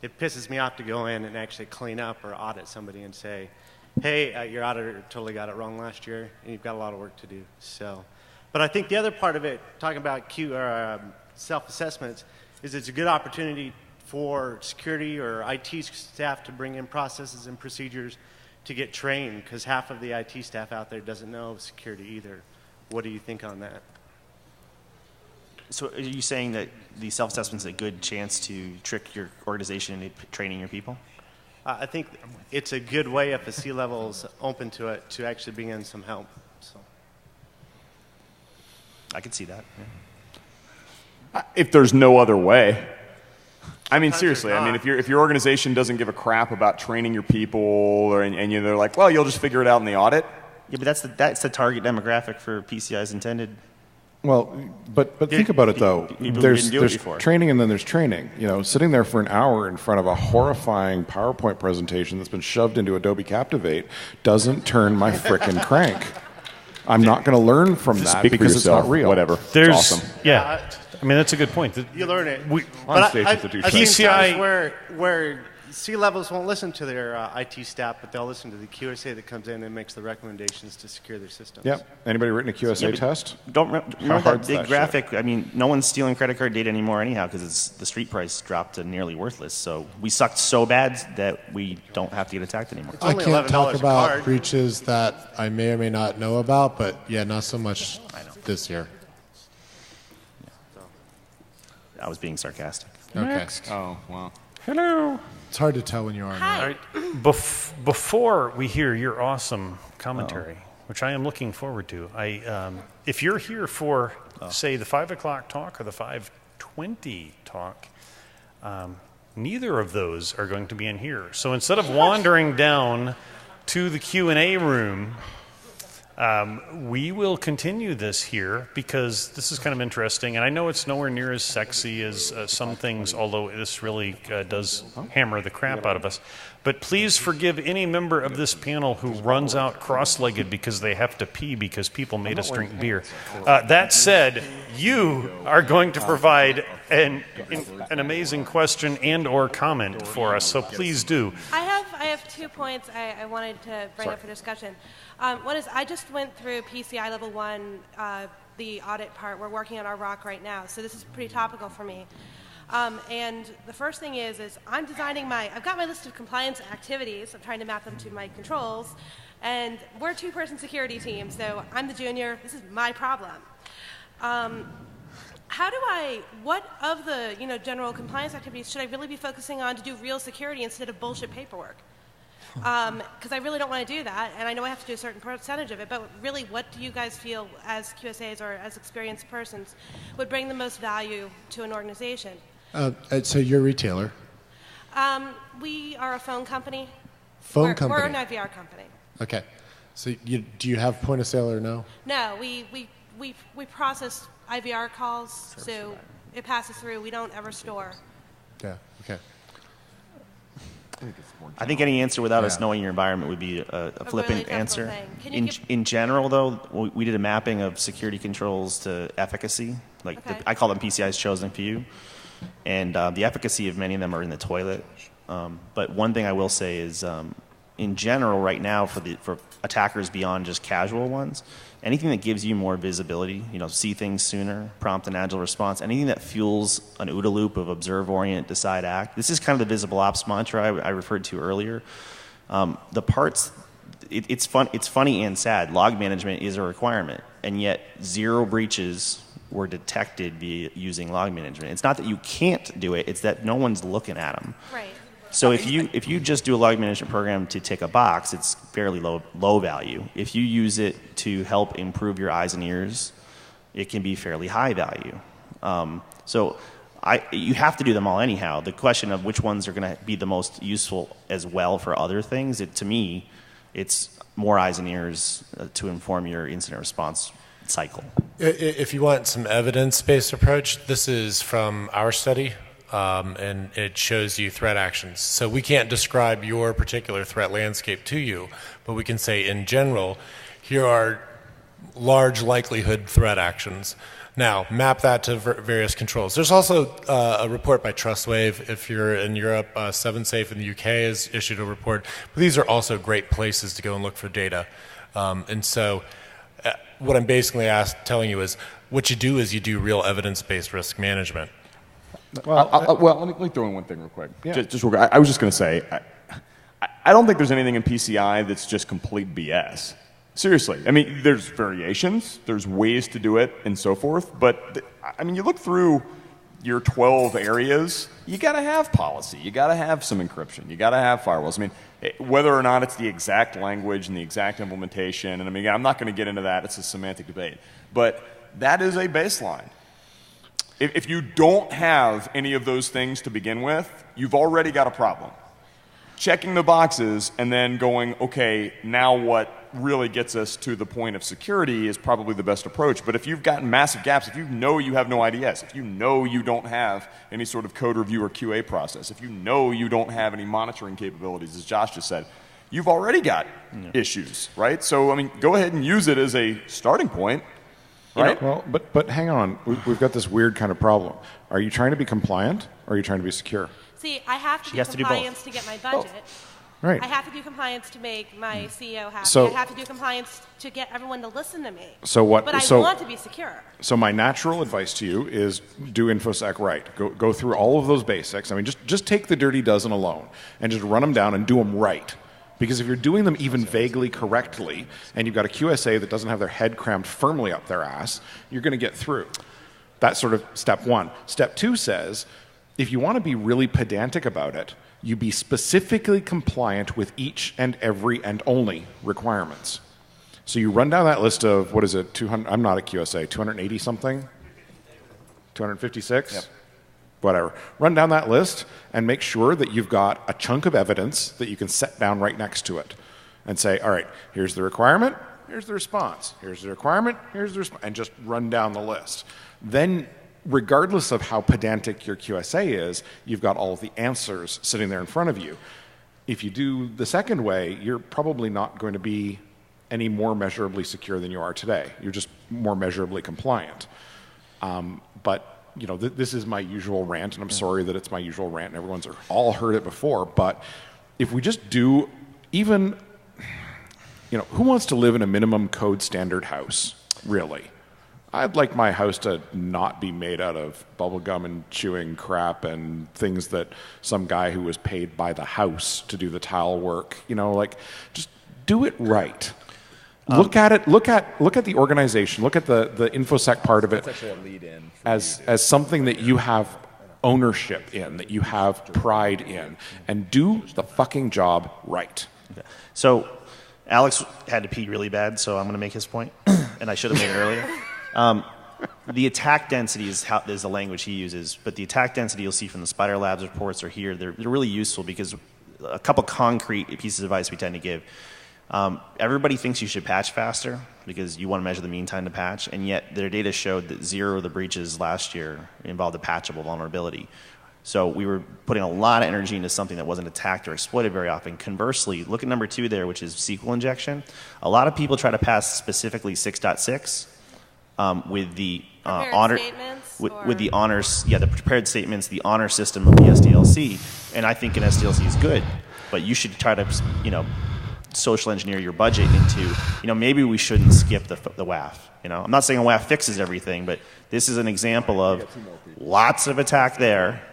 It pisses me off to go in and actually clean up or audit somebody and say, hey, your auditor totally got it wrong last year, and you've got a lot of work to do. So, but I think the other part of it, talking about self-assessments, is it's a good opportunity for security or IT staff to bring in processes and procedures to get trained, because half of the IT staff out there doesn't know security either. What do you think on that?
So are you saying that the self-assessment is a good chance to trick your organization into training your people?
I think it's a good way, if a C-level is open to it, to actually bring in some help. So.
I could see that.
Yeah. If there's no other way. I mean, seriously, I mean, if your organization doesn't give a crap about training your people, and they're like, well, you'll just figure it out in the audit.
Yeah, but that's the target demographic for PCI's intended.
Well, but think about it though. There's training and then there's training. Sitting there for an hour in front of a horrifying PowerPoint presentation that's been shoved into Adobe Captivate doesn't turn my frickin' crank. I'm not going to learn from that because it's not real.
Whatever.
There's
awesome.
Yeah. I mean, that's a good point.
You learn it.
I've seen
times where C-levels won't listen to their IT staff, but they'll listen to the QSA that comes in and makes the recommendations to secure their systems.
Yep. Anybody written a QSA test?
Don't remember that big graphic. I mean, no one's stealing credit card data anymore anyhow because the street price dropped to nearly worthless. So we sucked so bad that we don't have to get attacked anymore.
I can't talk about breaches that I may or may not know about, but yeah, not so much this year.
I was being sarcastic.
Okay.
Next. Oh, wow.
Hello.
It's hard to tell when you are.
All right. Before we hear your awesome commentary, which I am looking forward to. If you're here for, say, the 5 o'clock talk or the 5:20 talk, neither of those are going to be in here. So instead of wandering down to the Q&A room, we will continue this here because this is kind of interesting. And I know it's nowhere near as sexy as some things, although this really does hammer the crap out of us. But please forgive any member of this panel who runs out cross-legged because they have to pee because people made us drink beer. That said, you are going to provide an amazing question and or comment for us, so please do.
I have 2 points I wanted to bring up for discussion. One is I just went through PCI level 1, the audit part. We're working on our ROC right now, so this is pretty topical for me. And the first thing is I'm designing I've got my list of compliance activities. I'm trying to map them to my controls. And we're a 2-person security team, so I'm the junior. This is my problem. What of the general compliance activities should I really be focusing on to do real security instead of bullshit paperwork? Because I really don't want to do that, and I know I have to do a certain percentage of it, but really, what do you guys feel as QSAs or as experienced persons would bring the most value to an organization?
So you're a retailer.
We are a phone company.
Phone company?
We're an IVR company.
Okay. So do you have point of sale or no?
No, we process IVR calls, so it passes through. We don't ever store.
Yeah, okay.
I think any answer without us knowing your environment would be a flippant
really
answer.
thing.
In general, though, we did a mapping of security controls to efficacy. I call them PCI's chosen few. And the efficacy of many of them are in the toilet. But one thing I will say is, in general, right now, for attackers beyond just casual ones, anything that gives you more visibility, see things sooner, prompt and agile response, anything that fuels an OODA loop of observe, orient, decide, act. This is kind of the visible ops mantra I referred to earlier. The parts, it's funny and sad. Log management is a requirement, and yet 0 breaches were detected via using log management. It's not that you can't do it; it's that no one's looking at them.
Right.
So if you just do a log management program to tick a box, it's fairly low value. If you use it to help improve your eyes and ears, it can be fairly high value. So you have to do them all anyhow. The question of which ones are going to be the most useful as well for other things, to me, it's more eyes and ears to inform your incident response cycle.
If you want some evidence-based approach, this is from our study. And it shows you threat actions. So we can't describe your particular threat landscape to you, but we can say in general, here are large likelihood threat actions. Now, map that to various controls. There's also a report by TrustWave. If you're in Europe, 7safe in the UK has issued a report. But these are also great places to go and look for data. And so what I'm basically telling you is what you do is you do real evidence-based risk management.
Well, let me throw in one thing real quick. Yeah. Just real quick. I was just going to say, I don't think there's anything in PCI that's just complete BS. Seriously. I mean, there's variations, there's ways to do it, and so forth. But, you look through your 12 areas, you got to have policy. You got to have some encryption. You got to have firewalls. Whether or not it's the exact language and the exact implementation, and I'm not going to get into that. It's a semantic debate. But that is a baseline. If you don't have any of those things to begin with, you've already got a problem. Checking the boxes and then going, okay, now what really gets us to the point of security is probably the best approach. But if you've got massive gaps, if you know you have no IDS, if you know you don't have any sort of code review or QA process, if you know you don't have any monitoring capabilities, as Josh just said, you've already got issues, right? So, go ahead and use it as a starting point. Right?
Well, but hang on. We've got this weird kind of problem. Are you trying to be compliant or are you trying to be secure?
See, I have to do compliance to get my budget.
Right.
I have to do compliance to make my CEO happy.
So-
I have to do compliance to get everyone to listen to me.
So what?
But I
so,
want to be secure.
So my natural advice to you is do infosec right. Go through all of those basics. Just take the dirty dozen alone and just run them down and do them right. Because if you're doing them even vaguely correctly, and you've got a QSA that doesn't have their head crammed firmly up their ass, you're going to get through. That's sort of step one. Step two says, if you want to be really pedantic about it, you be specifically compliant with each and every and only requirements. So you run down that list of, what is it, 200, I'm not a QSA, 280 something? 256?
Yep.
Whatever. Run down that list and make sure that you've got a chunk of evidence that you can set down right next to it and say, all right, here's the requirement, here's the response, here's the requirement, here's the response, and just run down the list. Then, regardless of how pedantic your QSA is, you've got all of the answers sitting there in front of you. If you do the second way, you're probably not going to be any more measurably secure than you are today. You're just more measurably compliant. But you know, this is my usual rant, and I'm sorry that it's my usual rant, and everyone's all heard it before, but if we just do even, you know, who wants to live in a minimum code standard house, really? I'd like my house to not be made out of bubblegum and chewing crap and things that some guy who was paid by the house to do the tile work, you know, like, just do it right. Look at it. Look at the organization. Look at the infosec part of it as something that you have ownership in, that you have pride in, and do the fucking job right.
Okay. So, Alex had to pee really bad, so I'm going to make his point, and I should have made it earlier. The attack density is the language he uses, but the attack density you'll see from the Spider Labs reports are here. They're really useful because a couple concrete pieces of advice we tend to give. Everybody thinks you should patch faster because you want to measure the mean time to patch, and yet their data showed that 0 of the breaches last year involved a patchable vulnerability. So we were putting a lot of energy into something that wasn't attacked or exploited very often. Conversely, look at number 2 there, which is SQL injection. A lot of people try to pass specifically 6.6 with the honor, with the honors, the prepared statements, the honor system of the SDLC, and I think an SDLC is good, but you should try to, you know, social engineer your budget into, you know, maybe we shouldn't skip the WAF. You know, I'm not saying a WAF fixes everything, but this is an example of lots of attack there,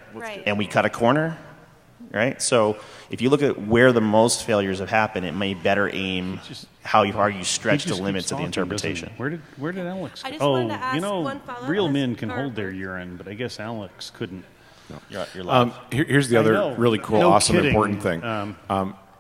and we cut a corner, right? So if you look at where the most failures have happened, it may better aim how far you stretch the limits of the interpretation.
Where did Alex go?
I just wanted to ask
you know,
one follow-up.
real men can hold their urine, but I guess Alex couldn't.
No. You're live.
Here's the other really cool, awesome, important thing.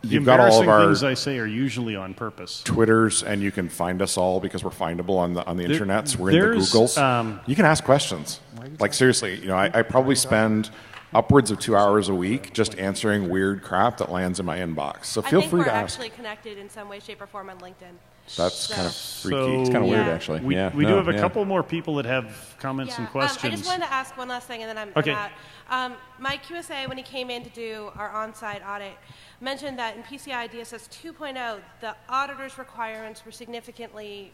You've got all of our things I say are usually on purpose.
Twitters, and you can find us all because we're findable on the internets. We're in the Googles. You can ask questions. Like seriously, you know, I probably spend upwards of 2 hours a week just answering weird crap that lands in my inbox. So feel free to ask.
I think we're actually connected in some way, shape, or form on LinkedIn.
That's kind of freaky.
It's kind of weird, actually.
We do have a couple more people that have comments and questions.
I just wanted to ask one last thing, and then I'm out. My QSA, when he came in to do our on-site audit, mentioned that in PCI-DSS 2.0, the auditor's requirements were significantly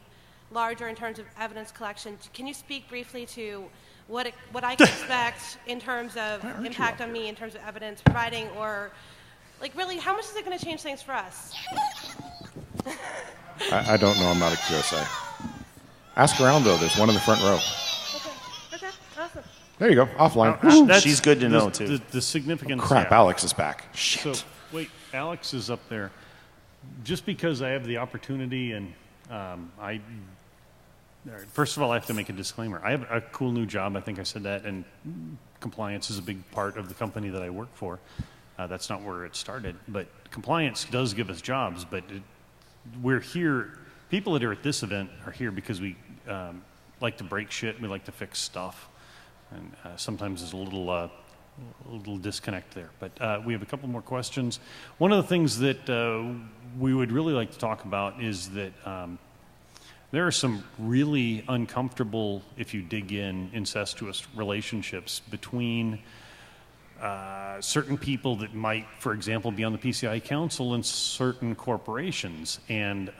larger in terms of evidence collection. Can you speak briefly to what I can expect in terms of impact on me, in terms of evidence providing, or like really, how much is it going to change things for us?
I don't know. I'm not a QSA. Ask around, though. There's one in the front row.
Okay, awesome.
There you go. Offline.
She's good to know, too.
The significance.
Oh, crap, Alex is back. Shit.
So, wait, Alex is up there. Just because I have the opportunity and first of all, I have to make a disclaimer. I have a cool new job. I think I said that, and compliance is a big part of the company that I work for. That's not where it started. But compliance does give us jobs, but we're here. People that are at this event are here because we like to break shit. We like to fix stuff. And sometimes there's a little disconnect there. But we have a couple more questions. One of the things that we would really like to talk about is that there are some really uncomfortable, if you dig in, incestuous relationships between certain people that might, for example, be on the PCI Council and certain corporations. And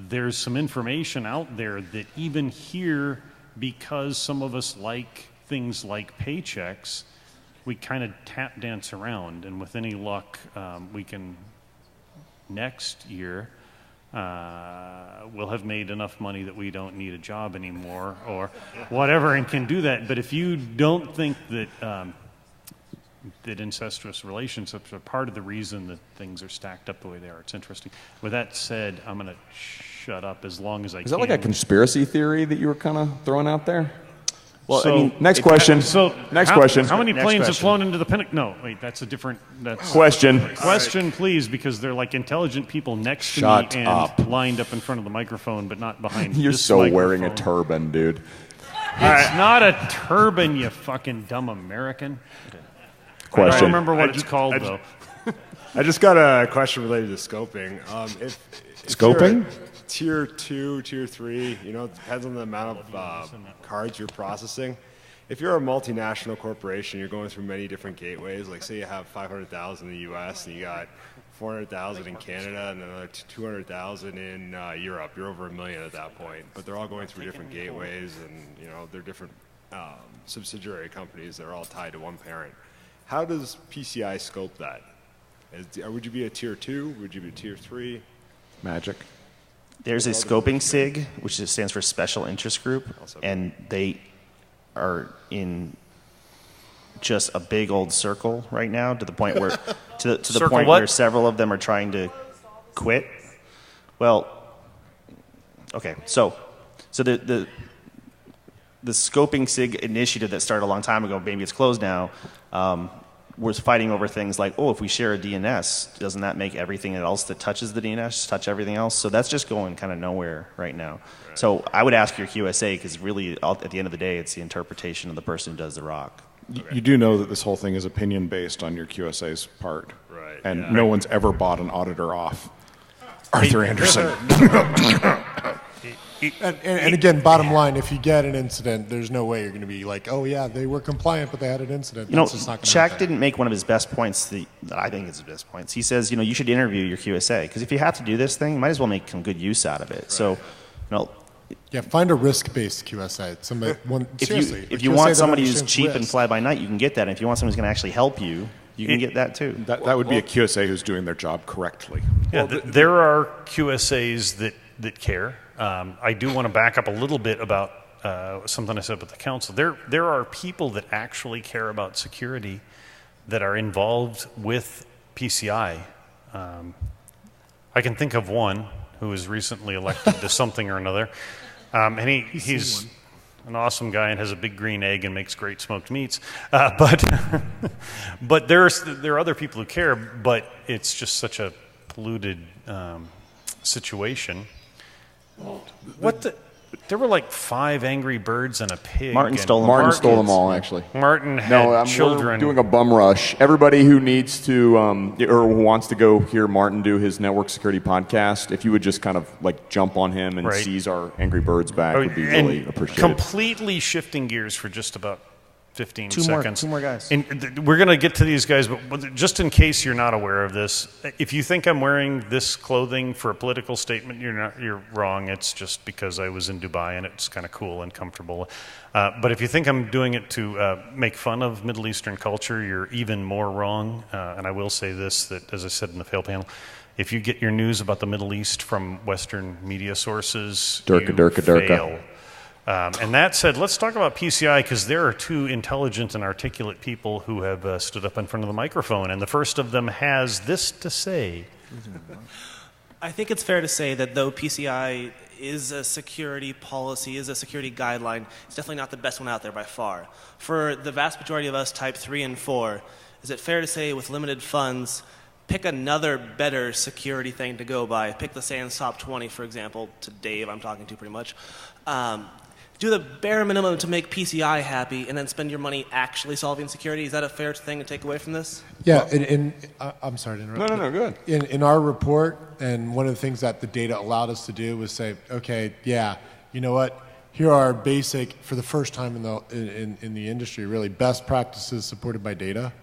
there's some information out there that even here, because some of us like things like paychecks, we kind of tap dance around. And with any luck, we can, next year, we'll have made enough money that we don't need a job anymore or whatever and can do that. But if you don't think that that incestuous relationships are part of the reason that things are stacked up the way they are, it's interesting. With that said, I'm going to shut up as long as I can.
Is that like a conspiracy theory that you were kind of throwing out there? Well,
So-
I mean, next question. Next question.
How many
Next
planes have
question.
flown into the Pentagon? No, wait, that's a different. That's
Question.
Question, please, because they're like intelligent people next to
Shut
me and
up.
lined up in front of the microphone, but not behind.
You're
this
so
microphone.
wearing a turban, dude.
It's not a turban, you fucking dumb American. I
Question.
don't remember what it's called though.
I just got a question related to scoping. If
Scoping?
you're tier 2, tier 3, you know, it depends on the amount of cards you're processing. If you're a multinational corporation, you're going through many different gateways. Like, say you have 500,000 in the U.S. and you got 400,000 in Canada and another 200,000 in Europe. You're over 1 million at that point. But they're all going through different gateways, and you know they're different subsidiary companies. They're all tied to one parent. How does PCI scope that? Would you be a tier 2? Would you be a tier 3?
Magic.
There's a scoping SIG, which stands for Special Interest Group, and they are in just a big old circle right now, to the point where to the
Circle
point
what?
where several of them are trying to quit. Well, okay, so the scoping SIG initiative that started a long time ago, maybe it's closed now, was fighting over things like, oh, if we share a DNS, doesn't that make everything else that touches the DNS touch everything else? So that's just going kind of nowhere right now. Right. So I would ask your QSA, because really, at the end of the day, it's the interpretation of the person who does the ROC.
You do know that this whole thing is opinion based on your QSA's part.
Right.
And no one's ever bought an auditor off Arthur Anderson.
And again, bottom line, if you get an incident, there's no way you're going to be like, oh yeah, they were compliant, but they had an incident.
You know,
That's just not going to
Shaq
happen.
didn't make one of his best points that I think is his best points. He says, you know, you should interview your QSA, because if you have to do this thing, you might as well make some good use out of it. Right. So, you know,
yeah, find a risk-based QSA. Somebody,
if you want somebody who's cheap and fly by night, you can get that. And if you want somebody who's going to actually help you, you can get that too.
That would be a QSA who's doing their job correctly.
Yeah, there are QSAs that care. I do want to back up a little bit about something I said with the council. There are people that actually care about security that are involved with PCI. I can think of one who was recently elected to something or another. And he's an awesome guy and has a big green egg and makes great smoked meats. But there are other people who care, but it's just such a polluted situation. There were like 5 angry birds and a pig.
Martin stole them.
Martin stole them all, actually.
Martin had children.
We're doing a bum rush. Everybody who needs to or who wants to go hear Martin do his network security podcast, if you would just kind of like jump on him and seize our Angry Birds back, would be really appreciated.
Completely shifting gears for just about 15 seconds.
Two more guys.
And we're going to get to these guys, but just in case you're not aware of this, if you think I'm wearing this clothing for a political statement, you're wrong. It's just because I was in Dubai and it's kind of cool and comfortable. But if you think I'm doing it to make fun of Middle Eastern culture, you're even more wrong. And I will say this, that as I said in the fail panel, if you get your news about the Middle East from Western media sources, you fail. And that said, let's talk about PCI, because there are 2 intelligent and articulate people who have stood up in front of the microphone, and the first of them has this to say.
I think it's fair to say that though PCI is a security policy, is a security guideline, it's definitely not the best one out there by far. For the vast majority of us, type 3 and 4, is it fair to say with limited funds, pick another better security thing to go by? Pick the SANS Top 20, for example, to Dave I'm talking to pretty much. Do the bare minimum to make PCI happy and then spend your money actually solving security. Is that a fair thing to take away from this?
Yeah, I'm sorry to interrupt.
No, go ahead.
In our report, and one of the things that the data allowed us to do was say, okay, yeah, you know what? Here are basic, for the first time in the industry, really, best practices supported by data,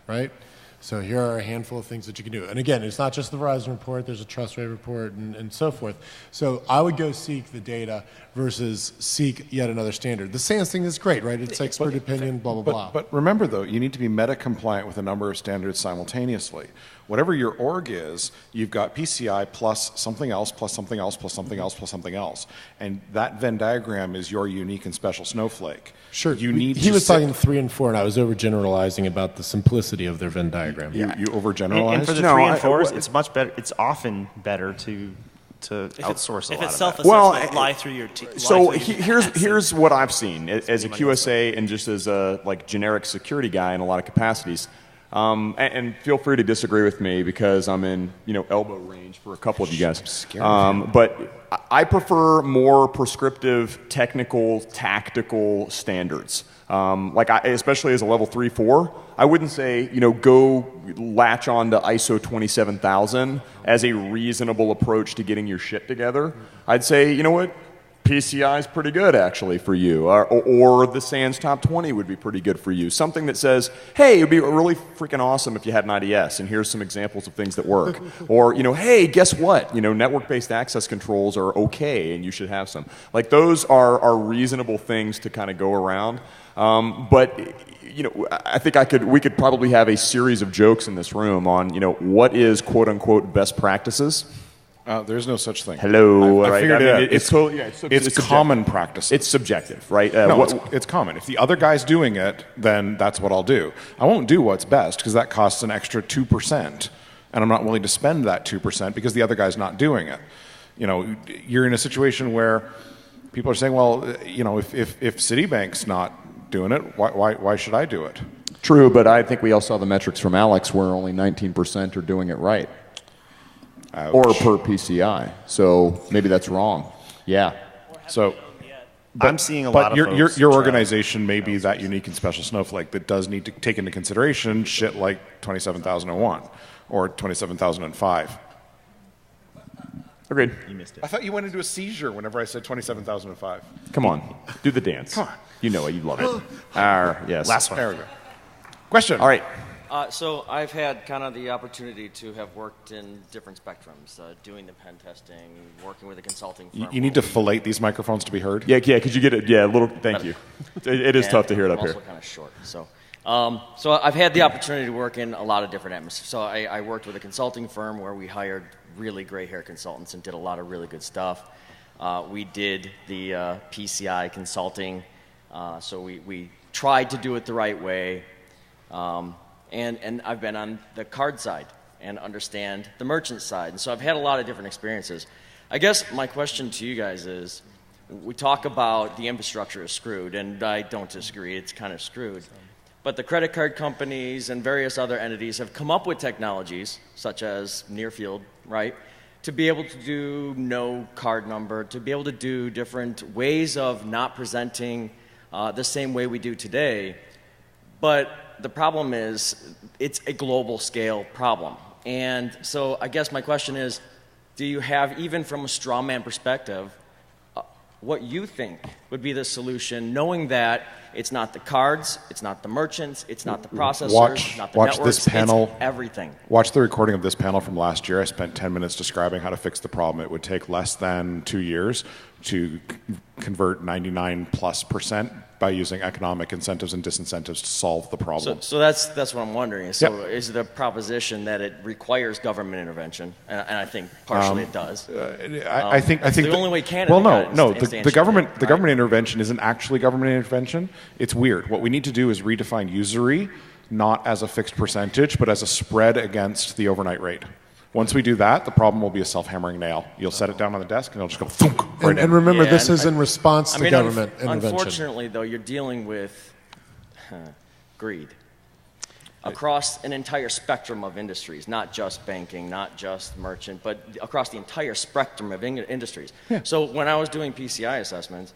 right? So here are a handful of things that you can do. And again, it's not just the Verizon report, there's a trust rate report and so forth. So I would go seek the data versus seek yet another standard. The SANS thing is great, right? It's expert opinion, blah, blah, blah.
But remember, though, you need to be meta-compliant with a number of standards simultaneously. Whatever your org is, you've got PCI plus something else, plus something else, plus something else, plus something else. And that Venn diagram is your unique and special snowflake.
Sure.
He
was talking 3 and 4, and I was overgeneralizing about the simplicity of their Venn diagram.
You overgeneralized?
And for the 3 and 4s, it's much better. It's often better to outsource a lot
if it's
of
self-assessment, lie through your
So here's what I've seen as a QSA and just as a generic security guy in a lot of capacities. And feel free to disagree with me because I'm in elbow range for a couple of you guys. But I prefer more prescriptive, technical, tactical standards. Especially as a level 3-4, I wouldn't say go latch on to ISO 27000 as a reasonable approach to getting your shit together. I'd say what. PCI is pretty good, actually, for you. Or the SANS Top 20 would be pretty good for you. Something that says, hey, it would be really freaking awesome if you had an IDS, and here's some examples of things that work. Or, hey, guess what? Network-based access controls are okay, and you should have some. Those are reasonable things to kind of go around. But I think we could probably have a series of jokes in this room on, what is quote-unquote best practices.
There's no such thing.
Hello.
I figured it out. It's common practice.
It's subjective, right?
No, it's common. If the other guy's doing it, then that's what I'll do. I won't do what's best because that costs an extra 2%, and I'm not willing to spend that 2% because the other guy's not doing it. You're in a situation where people are saying, well, if Citibank's not doing it, why should I do it?
True, but I think we all saw the metrics from Alex where only 19% are doing it right.
Ouch.
Or per PCI. So maybe that's wrong. Yeah.
So
I'm seeing a lot of
folks. Your organization may be that unique and special snowflake that does need to take into consideration shit like 27001 or 27005.
Agreed.
You missed it.
I thought you went into a seizure whenever I said 27005.
Come on. Do the dance.
Come on.
You know it. You love it. Yes.
Last one.
There we go. Question.
All right.
So I've had kind of the opportunity to have worked in different spectrums, doing the pen testing, working with a consulting firm.
You need to fillet these microphones to be heard?
Yeah, could you get it? Yeah, a little, thank you. It is tough to hear it up
I'm
here.
also kind of short. So I've had the opportunity to work in a lot of different atmospheres. So I worked with a consulting firm where we hired really gray hair consultants and did a lot of really good stuff. We did the PCI consulting, so we tried to do it the right way. And I've been on the card side and understand the merchant side. And so I've had a lot of different experiences. I guess my question to you guys is, we talk about the infrastructure is screwed, and I don't disagree, it's kind of screwed. But the credit card companies and various other entities have come up with technologies, such as near field, right, to be able to do no card number, to be able to do different ways of not presenting the same way we do today. But the problem is it's a global scale problem. And so I guess my question is, do you have, even from a straw man perspective, what you think would be the solution, knowing that it's not the cards, it's not the merchants, it's not the processors, not the networks,
this panel,
it's everything.
Watch the recording of this panel from last year. I spent 10 minutes describing how to fix the problem. It would take less than 2 years to convert 99+% by using economic incentives and disincentives to solve the problem.
So that's what I'm wondering. So is it a proposition that it requires government intervention? And I think partially it does.
I think
the only way Canada
the government intervention isn't actually government intervention. It's weird. What we need to do is redefine usury not as a fixed percentage, but as a spread against the overnight rate. Once we do that, the problem will be a self-hammering nail. You'll set it down on the desk, and it'll just go thunk right in.
And remember, this is in response to government intervention.
Unfortunately, though, you're dealing with greed across an entire spectrum of industries, not just banking, not just merchant, but across the entire spectrum of industries.
Yeah.
So when I was doing PCI assessments,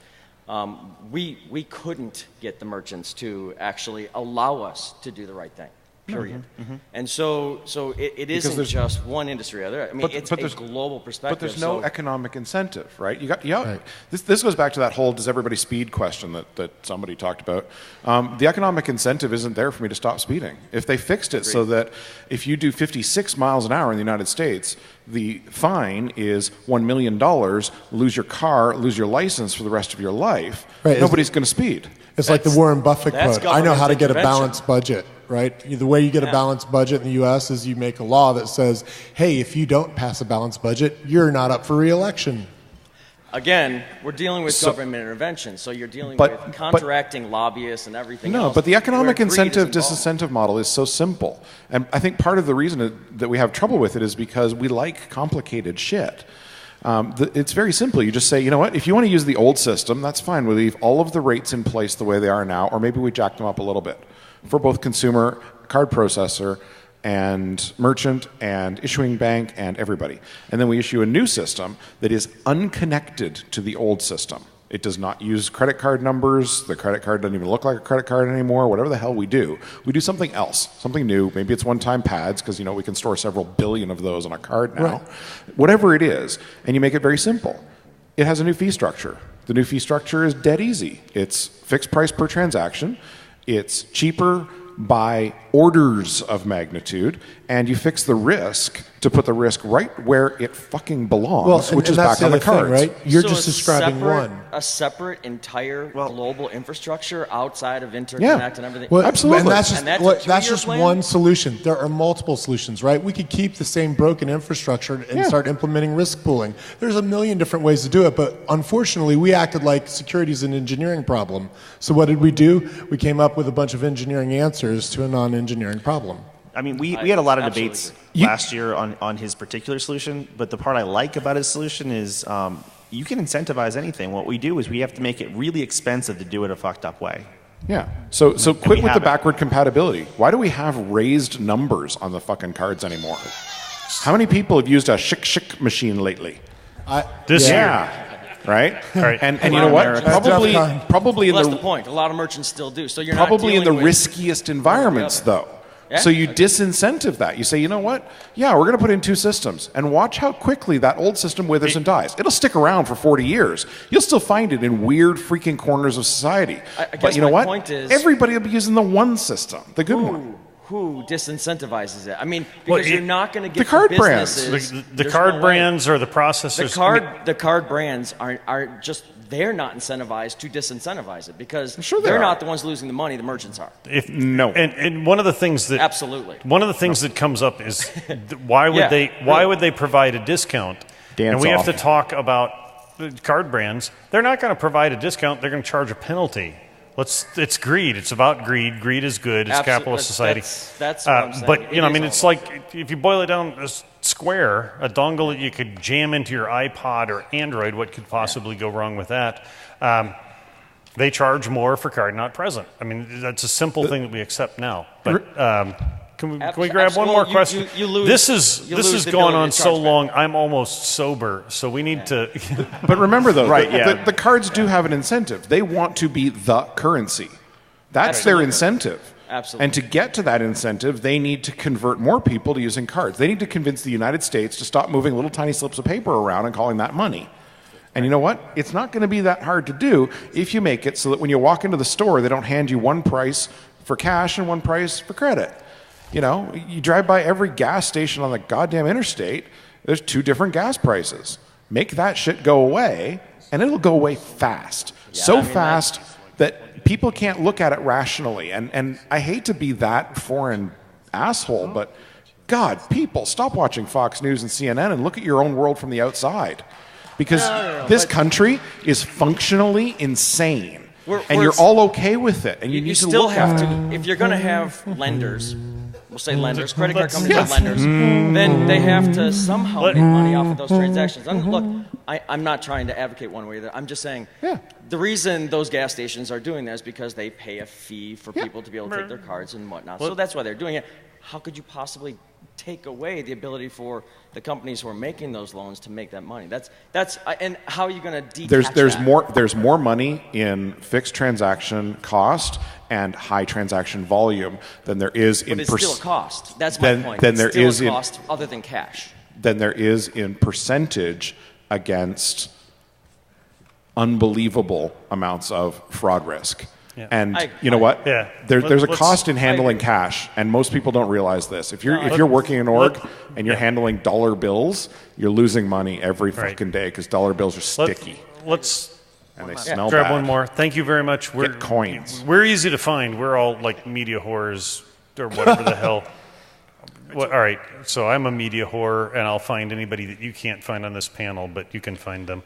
we couldn't get the merchants to actually allow us to do the right thing. Period. Mm-hmm. And so it isn't just one industry or other. I mean, it's a global perspective.
But there's no economic incentive, right? Right. This goes back to that whole does everybody speed question that somebody talked about. The economic incentive isn't there for me to stop speeding. If they fixed it so that if you do 56 miles an hour in the United States, the fine is $1 million, lose your car, lose your license for the rest of your life, nobody's going to speed.
It's like the Warren Buffett quote, I know how to get a balanced budget, right? The way you get a balanced budget in the U.S. is you make a law that says, hey, if you don't pass a balanced budget, you're not up for re-election.
Again, we're dealing with government intervention, so you're dealing with counteracting lobbyists and everything else.
No, but the economic incentive-disincentive model is so simple. And I think part of the reason that we have trouble with it is because we like complicated shit. It's very simple. You just say, you know what, if you want to use the old system, that's fine. We leave all of the rates in place the way they are now, or maybe we jack them up a little bit for both consumer, card processor, and merchant, and issuing bank, and everybody. And then we issue a new system that is unconnected to the old system. It does not use credit card numbers. The credit card doesn't even look like a credit card anymore. Whatever the hell we do something else, something new. Maybe it's one-time pads because we can store several billion of those on a card now. Right. Whatever it is, and you make it very simple. It has a new fee structure. The new fee structure is dead easy. It's fixed price per transaction. It's cheaper by orders of magnitude, and you fix the risk to put the risk right where it fucking belongs, which is back on the cards.
Right? You're just describing
a separate entire global infrastructure outside of interconnect and everything.
Well,
absolutely.
And that's just one solution. There are multiple solutions, right? We could keep the same broken infrastructure and start implementing risk pooling. There's a million different ways to do it, but unfortunately, we acted like security is an engineering problem. So what did we do? We came up with a bunch of engineering answers to a non-engineering problem.
I mean, we had a lot of debates last year on his particular solution, but the part I like about his solution is you can incentivize anything. What we do is we have to make it really expensive to do it a fucked up way.
Yeah. So quit with the backward compatibility. Why do we have raised numbers on the fucking cards anymore? How many people have used a Shick machine lately?
This year.
Right?
Right.
And you know what? Probably in
that's the point. A lot of merchants still do. So you're
probably
not
in the riskiest environments, though.
Yeah.
So you disincentive that. You say, you know what? Yeah, we're going to put in two systems. And watch how quickly that old system withers and dies. It'll stick around for 40 years. You'll still find it in weird freaking corners of society. But you know what?
Point is,
everybody will be using the one system, the good one.
Who disincentivizes it? I mean, because you're not going to get
the card brands.
The card brands or the processors.
The card brands are just, they're not incentivized to disincentivize it because
they're
not the ones losing the money, the merchants are.
And one of the things that that comes up is why would they provide a discount? And we have to talk about the card brands. They're not going to provide a discount. They're going to charge a penalty. It's greed. It's about greed. Greed is good. It's capitalist society.
That's what I'm saying.
But it's like if you boil it down a square, a dongle that you could jam into your iPod or Android. What could possibly go wrong with that? They charge more for card not present. I mean, that's a simple thing that we accept now. But can we grab one more question? This has gone on so long. I'm almost sober, so we need to.
But remember, though, the cards do have an incentive. They want to be the currency. That's their incentive.
Absolutely.
And to get to that incentive, they need to convert more people to using cards. They need to convince the United States to stop moving little tiny slips of paper around and calling that money. And you know what? It's not going to be that hard to do if you make it so that when you walk into the store, they don't hand you one price for cash and one price for credit. You drive by every gas station on the goddamn interstate, there's two different gas prices. Make that shit go away, and it'll go away fast. Fast that people can't look at it rationally. And I hate to be that foreign asshole, but God, people, stop watching Fox News and CNN and look at your own world from the outside. Because this country is functionally insane. You're all okay with it. And you need to
still
look
have
at
to, if you're going to have lenders, we'll say lenders, credit card companies have lenders, then they have to somehow make money off of those transactions. Look, I'm not trying to advocate one way or the other. I'm just saying the reason those gas stations are doing that is because they pay a fee for people to be able to take their cards and whatnot. So that's why they're doing it. How could you possibly take away the ability for the companies who are making those loans to make that money? That's and how are you going to detach
there's more money in fixed transaction cost and high transaction volume than there is in
it's still a cost. That's my point.
Then
it's
there
still
is
a cost other than cash.
Than there is in percentage against unbelievable amounts of fraud risk.
Yeah.
And you know what?
Yeah.
There's a cost in handling cash, and most people don't realize this. If you're working in org and you're handling dollar bills, you're losing money every fucking day because dollar bills are sticky. And they smell
grab
bad.
one more. Thank you very much.
Get coins.
We're easy to find. We're all like media whores or whatever the hell. All right. So I'm a media whore, and I'll find anybody that you can't find on this panel, but you can find them.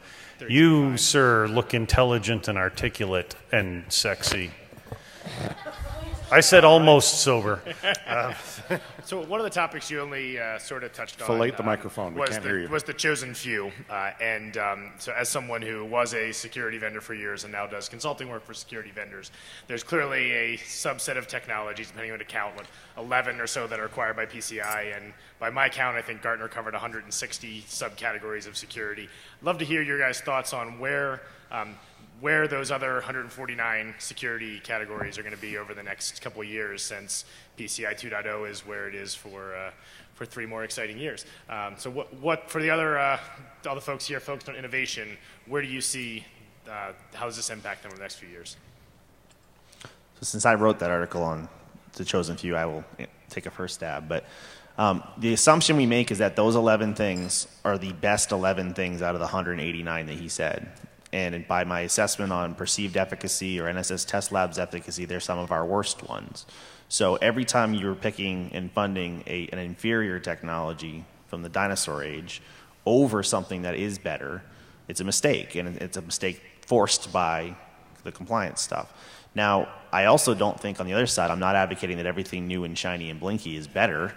You, sir, look intelligent and articulate and sexy. I said almost sober.
So one of the topics you only sort of touched on.
Fillet the microphone. We can't hear you.
Was the chosen few. So as someone who was a security vendor for years and now does consulting work for security vendors, there's clearly a subset of technologies, depending on the count, 11 or so that are required by PCI. And by my count, I think Gartner covered 160 subcategories of security. I'd love to hear your guys' thoughts on where those other 149 security categories are going to be over the next couple of years, since PCI 2.0 is where it is for 3 more exciting years. So what for the other all the folks here focused on innovation, where do you see how does this impact them over the next few years?
So since I wrote that article on the chosen few, I will take a first stab. But the assumption we make is that those 11 things are the best 11 things out of the 189 that he said. And by my assessment on perceived efficacy or NSS Test Labs efficacy, they're some of our worst ones. So every time you're picking and funding an inferior technology from the dinosaur age over something that is better, it's a mistake. And it's a mistake forced by the compliance stuff. Now, I also don't think on the other side, I'm not advocating that everything new and shiny and blinky is better.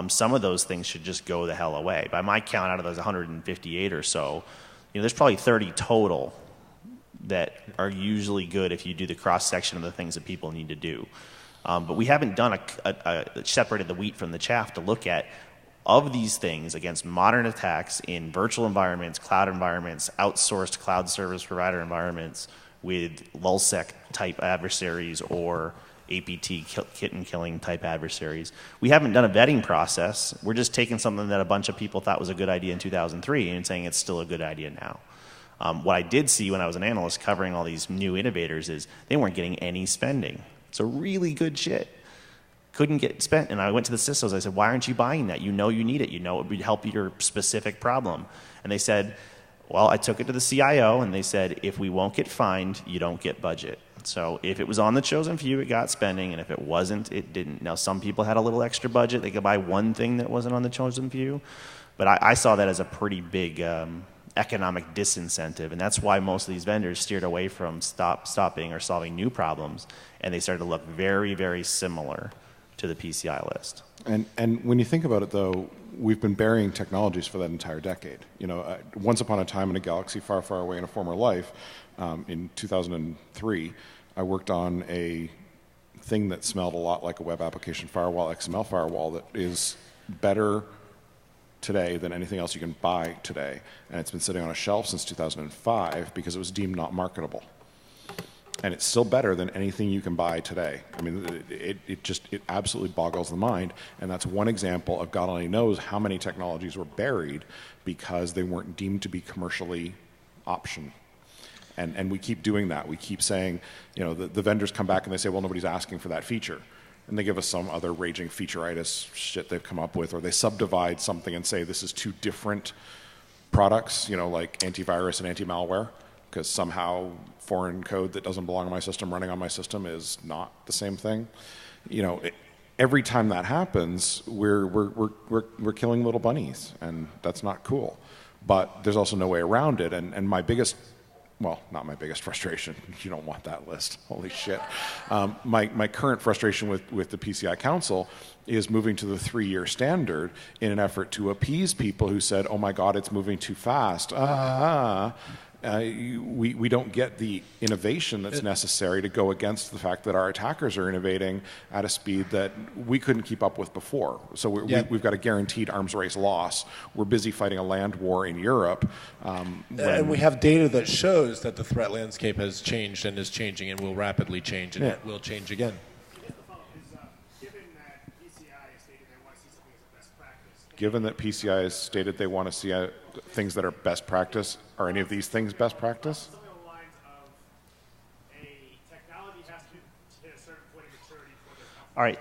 Some of those things should just go the hell away. By my count, out of those 158 or so, there's probably 30 total that are usually good if you do the cross-section of the things that people need to do. But we haven't done separated the wheat from the chaff to look at, of these things against modern attacks in virtual environments, cloud environments, outsourced cloud service provider environments with LulzSec-type adversaries or APT kitten-killing type adversaries. We haven't done a vetting process. We're just taking something that a bunch of people thought was a good idea in 2003 and saying it's still a good idea now. What I did see when I was an analyst covering all these new innovators is they weren't getting any spending. So really good shit couldn't get spent. And I went to the CISOs. I said, why aren't you buying that? You know you need it. You know it would help your specific problem. And they said, well, I took it to the CIO, and they said, if we won't get fined, you don't get budget. So if it was on the chosen few, it got spending, and if it wasn't, it didn't. Now, some people had a little extra budget. They could buy one thing that wasn't on the chosen few. But I saw that as a pretty big economic disincentive, and that's why most of these vendors steered away from stopping or solving new problems, and they started to look very, very similar to the PCI list.
And when you think about it, though, we've been burying technologies for that entire decade. Once upon a time in a galaxy far, far away in a former life, in 2003, I worked on a thing that smelled a lot like a web application firewall, XML firewall, that is better today than anything else you can buy today. And it's been sitting on a shelf since 2005 because it was deemed not marketable. And it's still better than anything you can buy today. I mean, it absolutely boggles the mind. And that's one example of God only knows how many technologies were buried because they weren't deemed to be commercially option. And we keep doing that. We keep saying, the vendors come back and they say, well, nobody's asking for that feature. And they give us some other raging featureitis shit they've come up with, or they subdivide something and say this is 2 different products, like antivirus and anti-malware, because somehow foreign code that doesn't belong in my system running on my system is not the same thing. Every time that happens, we're killing little bunnies, and that's not cool. But there's also no way around it. And my biggest, well, not my biggest frustration. You don't want that list. Holy shit. My current frustration with the PCI Council is moving to the 3-year standard in an effort to appease people who said, oh my God, it's moving too fast. We don't get the innovation that's necessary to go against the fact that our attackers are innovating at a speed that we couldn't keep up with before. So we've got a guaranteed arms race loss. We're busy fighting a land war in Europe.
And we have data that shows that the threat landscape has changed and is changing and will rapidly change, and it will change again.
Given that PCI has stated they want to see things that are best practice, are any of these things best practice?
All right,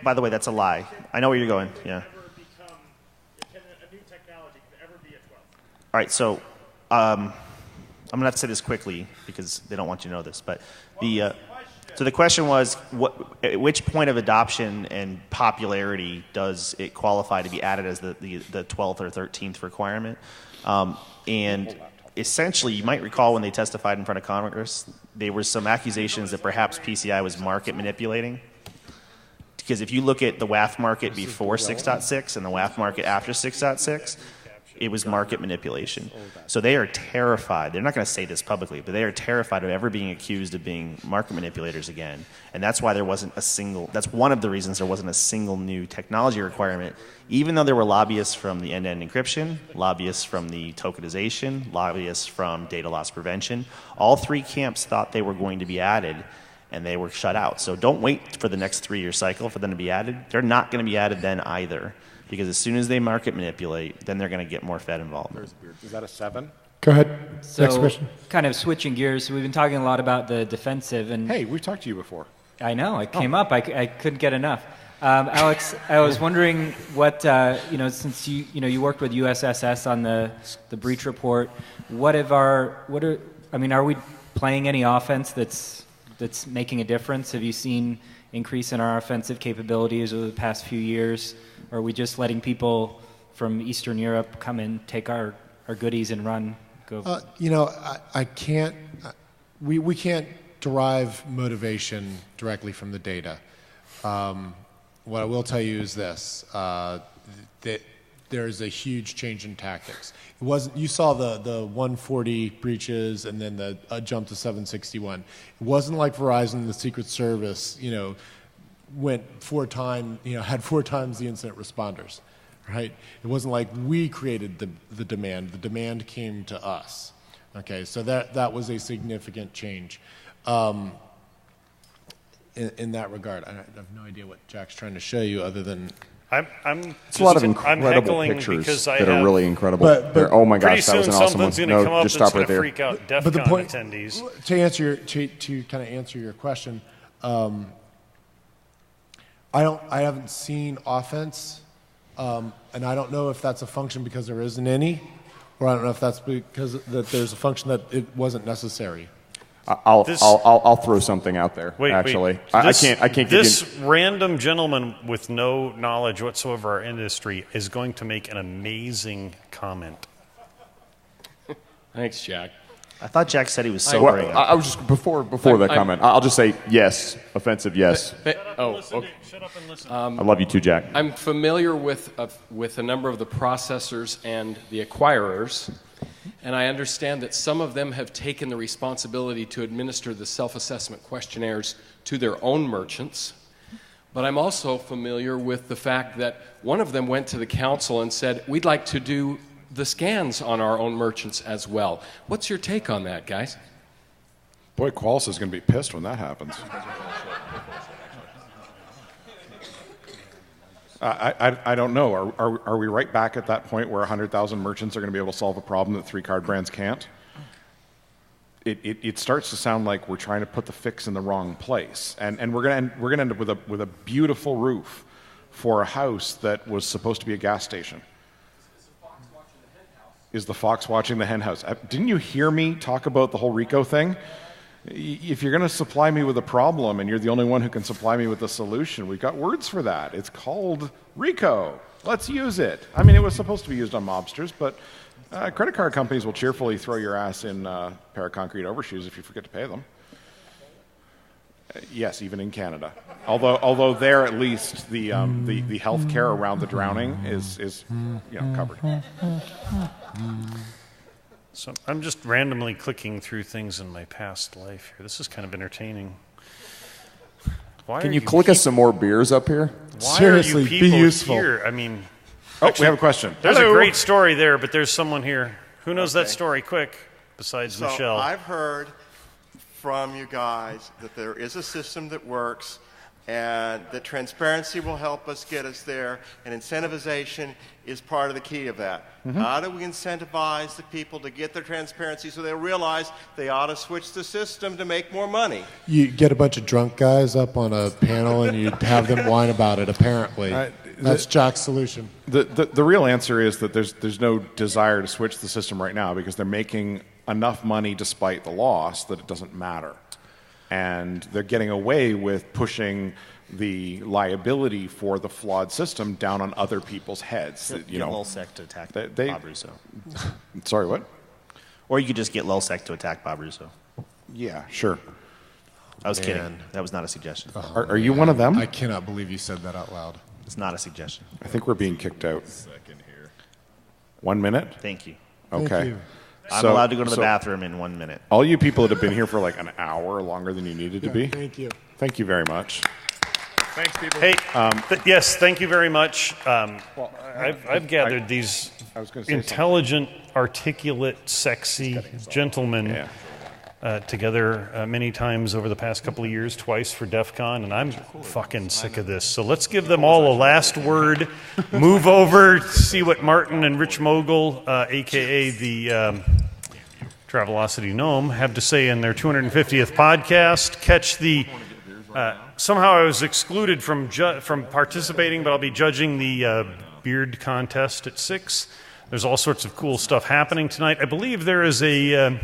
by the way, that's a lie. I know where you're going, yeah. All right, so I'm going to have to say this quickly because they don't want you to know this, but so the question was, at which point of adoption and popularity does it qualify to be added as the 12th or 13th requirement? And essentially, you might recall when they testified in front of Congress, there were some accusations that perhaps PCI was market manipulating. Because if you look at the WAF market before 6.6 and the WAF market after 6.6, it was market manipulation. So they are terrified. They're not going to say this publicly, but they are terrified of ever being accused of being market manipulators again. And that's why there wasn't a single, that's one of the reasons there wasn't a single new technology requirement, even though there were lobbyists from the end-to-end encryption, lobbyists from the tokenization, lobbyists from data loss prevention. All three camps thought they were going to be added, and they were shut out. So don't wait for the next 3-year cycle for them to be added. They're not going to be added then either. Because as soon as they market manipulate, then they're going to get more Fed involved.
Is that a 7?
Go ahead.
So,
next question.
Kind of switching gears, we've been talking a lot about the defensive. And
hey, we've talked to you before.
I know. I came up. I couldn't get enough. Alex, I was wondering what, since you worked with USSS on the breach report, are we playing any offense that's making a difference? Have you seen increase in our offensive capabilities over the past few years? Or are we just letting people from Eastern Europe come and take our goodies and run?
I can't. We can't derive motivation directly from the data. What I will tell you is this: that there is a huge change in tactics. It wasn't. You saw the 140 breaches and then the jump to 761. It wasn't like Verizon and the Secret Service, went 4 times, had 4 times the incident responders, right? It wasn't like we created the demand. The demand came to us. Okay, so that was a significant change. In that regard, I have no idea what Jack's trying to show you other than
it's a lot of incredible pictures that are really incredible. Oh my gosh, that was an awesome one. No, just stop right there.
Freak out DEFCON attendees.
To kind of answer your question, I haven't seen offense, and I don't know if that's a function because there isn't any, or I don't know if that's because that there's a function that it wasn't necessary.
I'll throw something out there. Actually, I can't give
this random gentleman with no knowledge whatsoever of our industry is going to make an amazing comment.
Thanks, Jack.
I thought Jack said he was sobering.
I was just before that comment. I'll just say yes, offensive yes.
Okay.
Shut up and listen.
I love you too, Jack.
I'm familiar with a number of the processors and the acquirers. And I understand that some of them have taken the responsibility to administer the self-assessment questionnaires to their own merchants. But I'm also familiar with the fact that one of them went to the council and said, we'd like to do the scans on our own merchants as well. What's your take on that, guys?
Boy, Qualys is going to be pissed when that happens. I don't know. Are we right back at that point where 100,000 merchants are going to be able to solve a problem that 3 card brands can't? It starts to sound like we're trying to put the fix in the wrong place, and we're going to end up with a beautiful roof for a house that was supposed to be a gas station. Is the fox watching the hen house? Didn't you hear me talk about the whole RICO thing? If you're going to supply me with a problem and you're the only one who can supply me with a solution, we've got words for that. It's called RICO. Let's use it. I mean, it was supposed to be used on mobsters, but credit card companies will cheerfully throw your ass in a pair of concrete overshoes if you forget to pay them. Yes, even in Canada. Although there at least the health care around the drowning is covered.
So I'm just randomly clicking through things in my past life here. This is kind of entertaining.
Can you click us some more beers up here?
Why
Seriously,
are you people
be useful.
here? I mean,
we have a question.
There's
Hello.
a great story there, but there's someone here. Who knows that story? Quick, besides
So
Michelle.
I've heard from you guys that there is a system that works and that transparency will help us get us there, and incentivization is part of the key of that.
Mm-hmm.
How do we incentivize the people to get their transparency so they'll realize they ought to switch the system to make more money?
You get a bunch of drunk guys up on a panel and you have them whine about it, apparently. That's Jack's solution.
The real answer is that there's no desire to switch the system right now because they're making enough money despite the loss that it doesn't matter. And they're getting away with pushing the liability for the flawed system down on other people's heads.
Get LulzSec to attack Bob Russo.
Sorry, what?
Or you could just get LulzSec to attack Bob Russo.
Yeah, sure.
I was kidding.
Man.
That was not a suggestion.
Are you one of them?
I cannot believe you said that out loud.
It's not a suggestion.
I think we're being kicked out. 1 minute?
Thank you.
Okay.
Thank you. I'm allowed to go to the bathroom in 1 minute.
All you people that have been here for like an hour longer than you needed to be.
Thank you.
Thank you very much.
Thanks, people.
Hey, yes, thank you very much. I've gathered these intelligent, articulate, sexy gentlemen together many times over the past couple of years, twice for DEFCON, and I'm fucking sick of this. So let's give them all a last word, move over, see what Martin and Rich Mogul, a.k.a. the Travelocity Gnome, have to say in their 250th podcast. Catch the... somehow I was excluded from participating, but I'll be judging the beard contest at 6. There's all sorts of cool stuff happening tonight. I believe there is a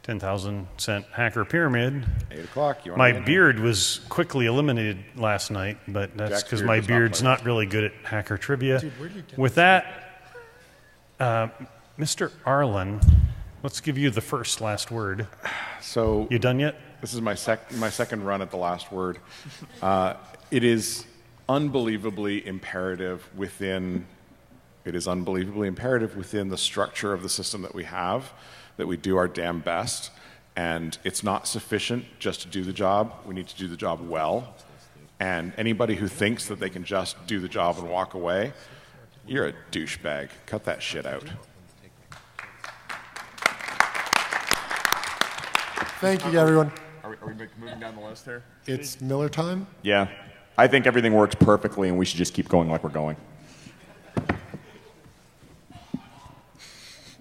10,000 cent hacker pyramid.
8 o'clock.
My beard was quickly eliminated last night, but that's because my beard's not really good at hacker trivia.
Dude, where'd you get
With that, Mr. Arlen, let's give you the last word.
So
you done yet?
This is my second run at the last word. It is unbelievably imperative within the structure of the system that we have that we do our damn best. And it's not sufficient just to do the job. We need to do the job well. And anybody who thinks that they can just do the job and walk away, you're a douchebag. Cut that shit out.
Thank you, everyone.
Are we moving down the list here?
It's Miller time.
Yeah. I think everything works perfectly, and we should just keep going like we're going.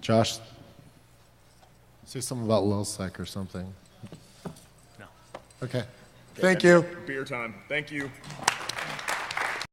Josh, say something about LilSec or something.
No.
Okay. Thank you.
Beer time. Thank you.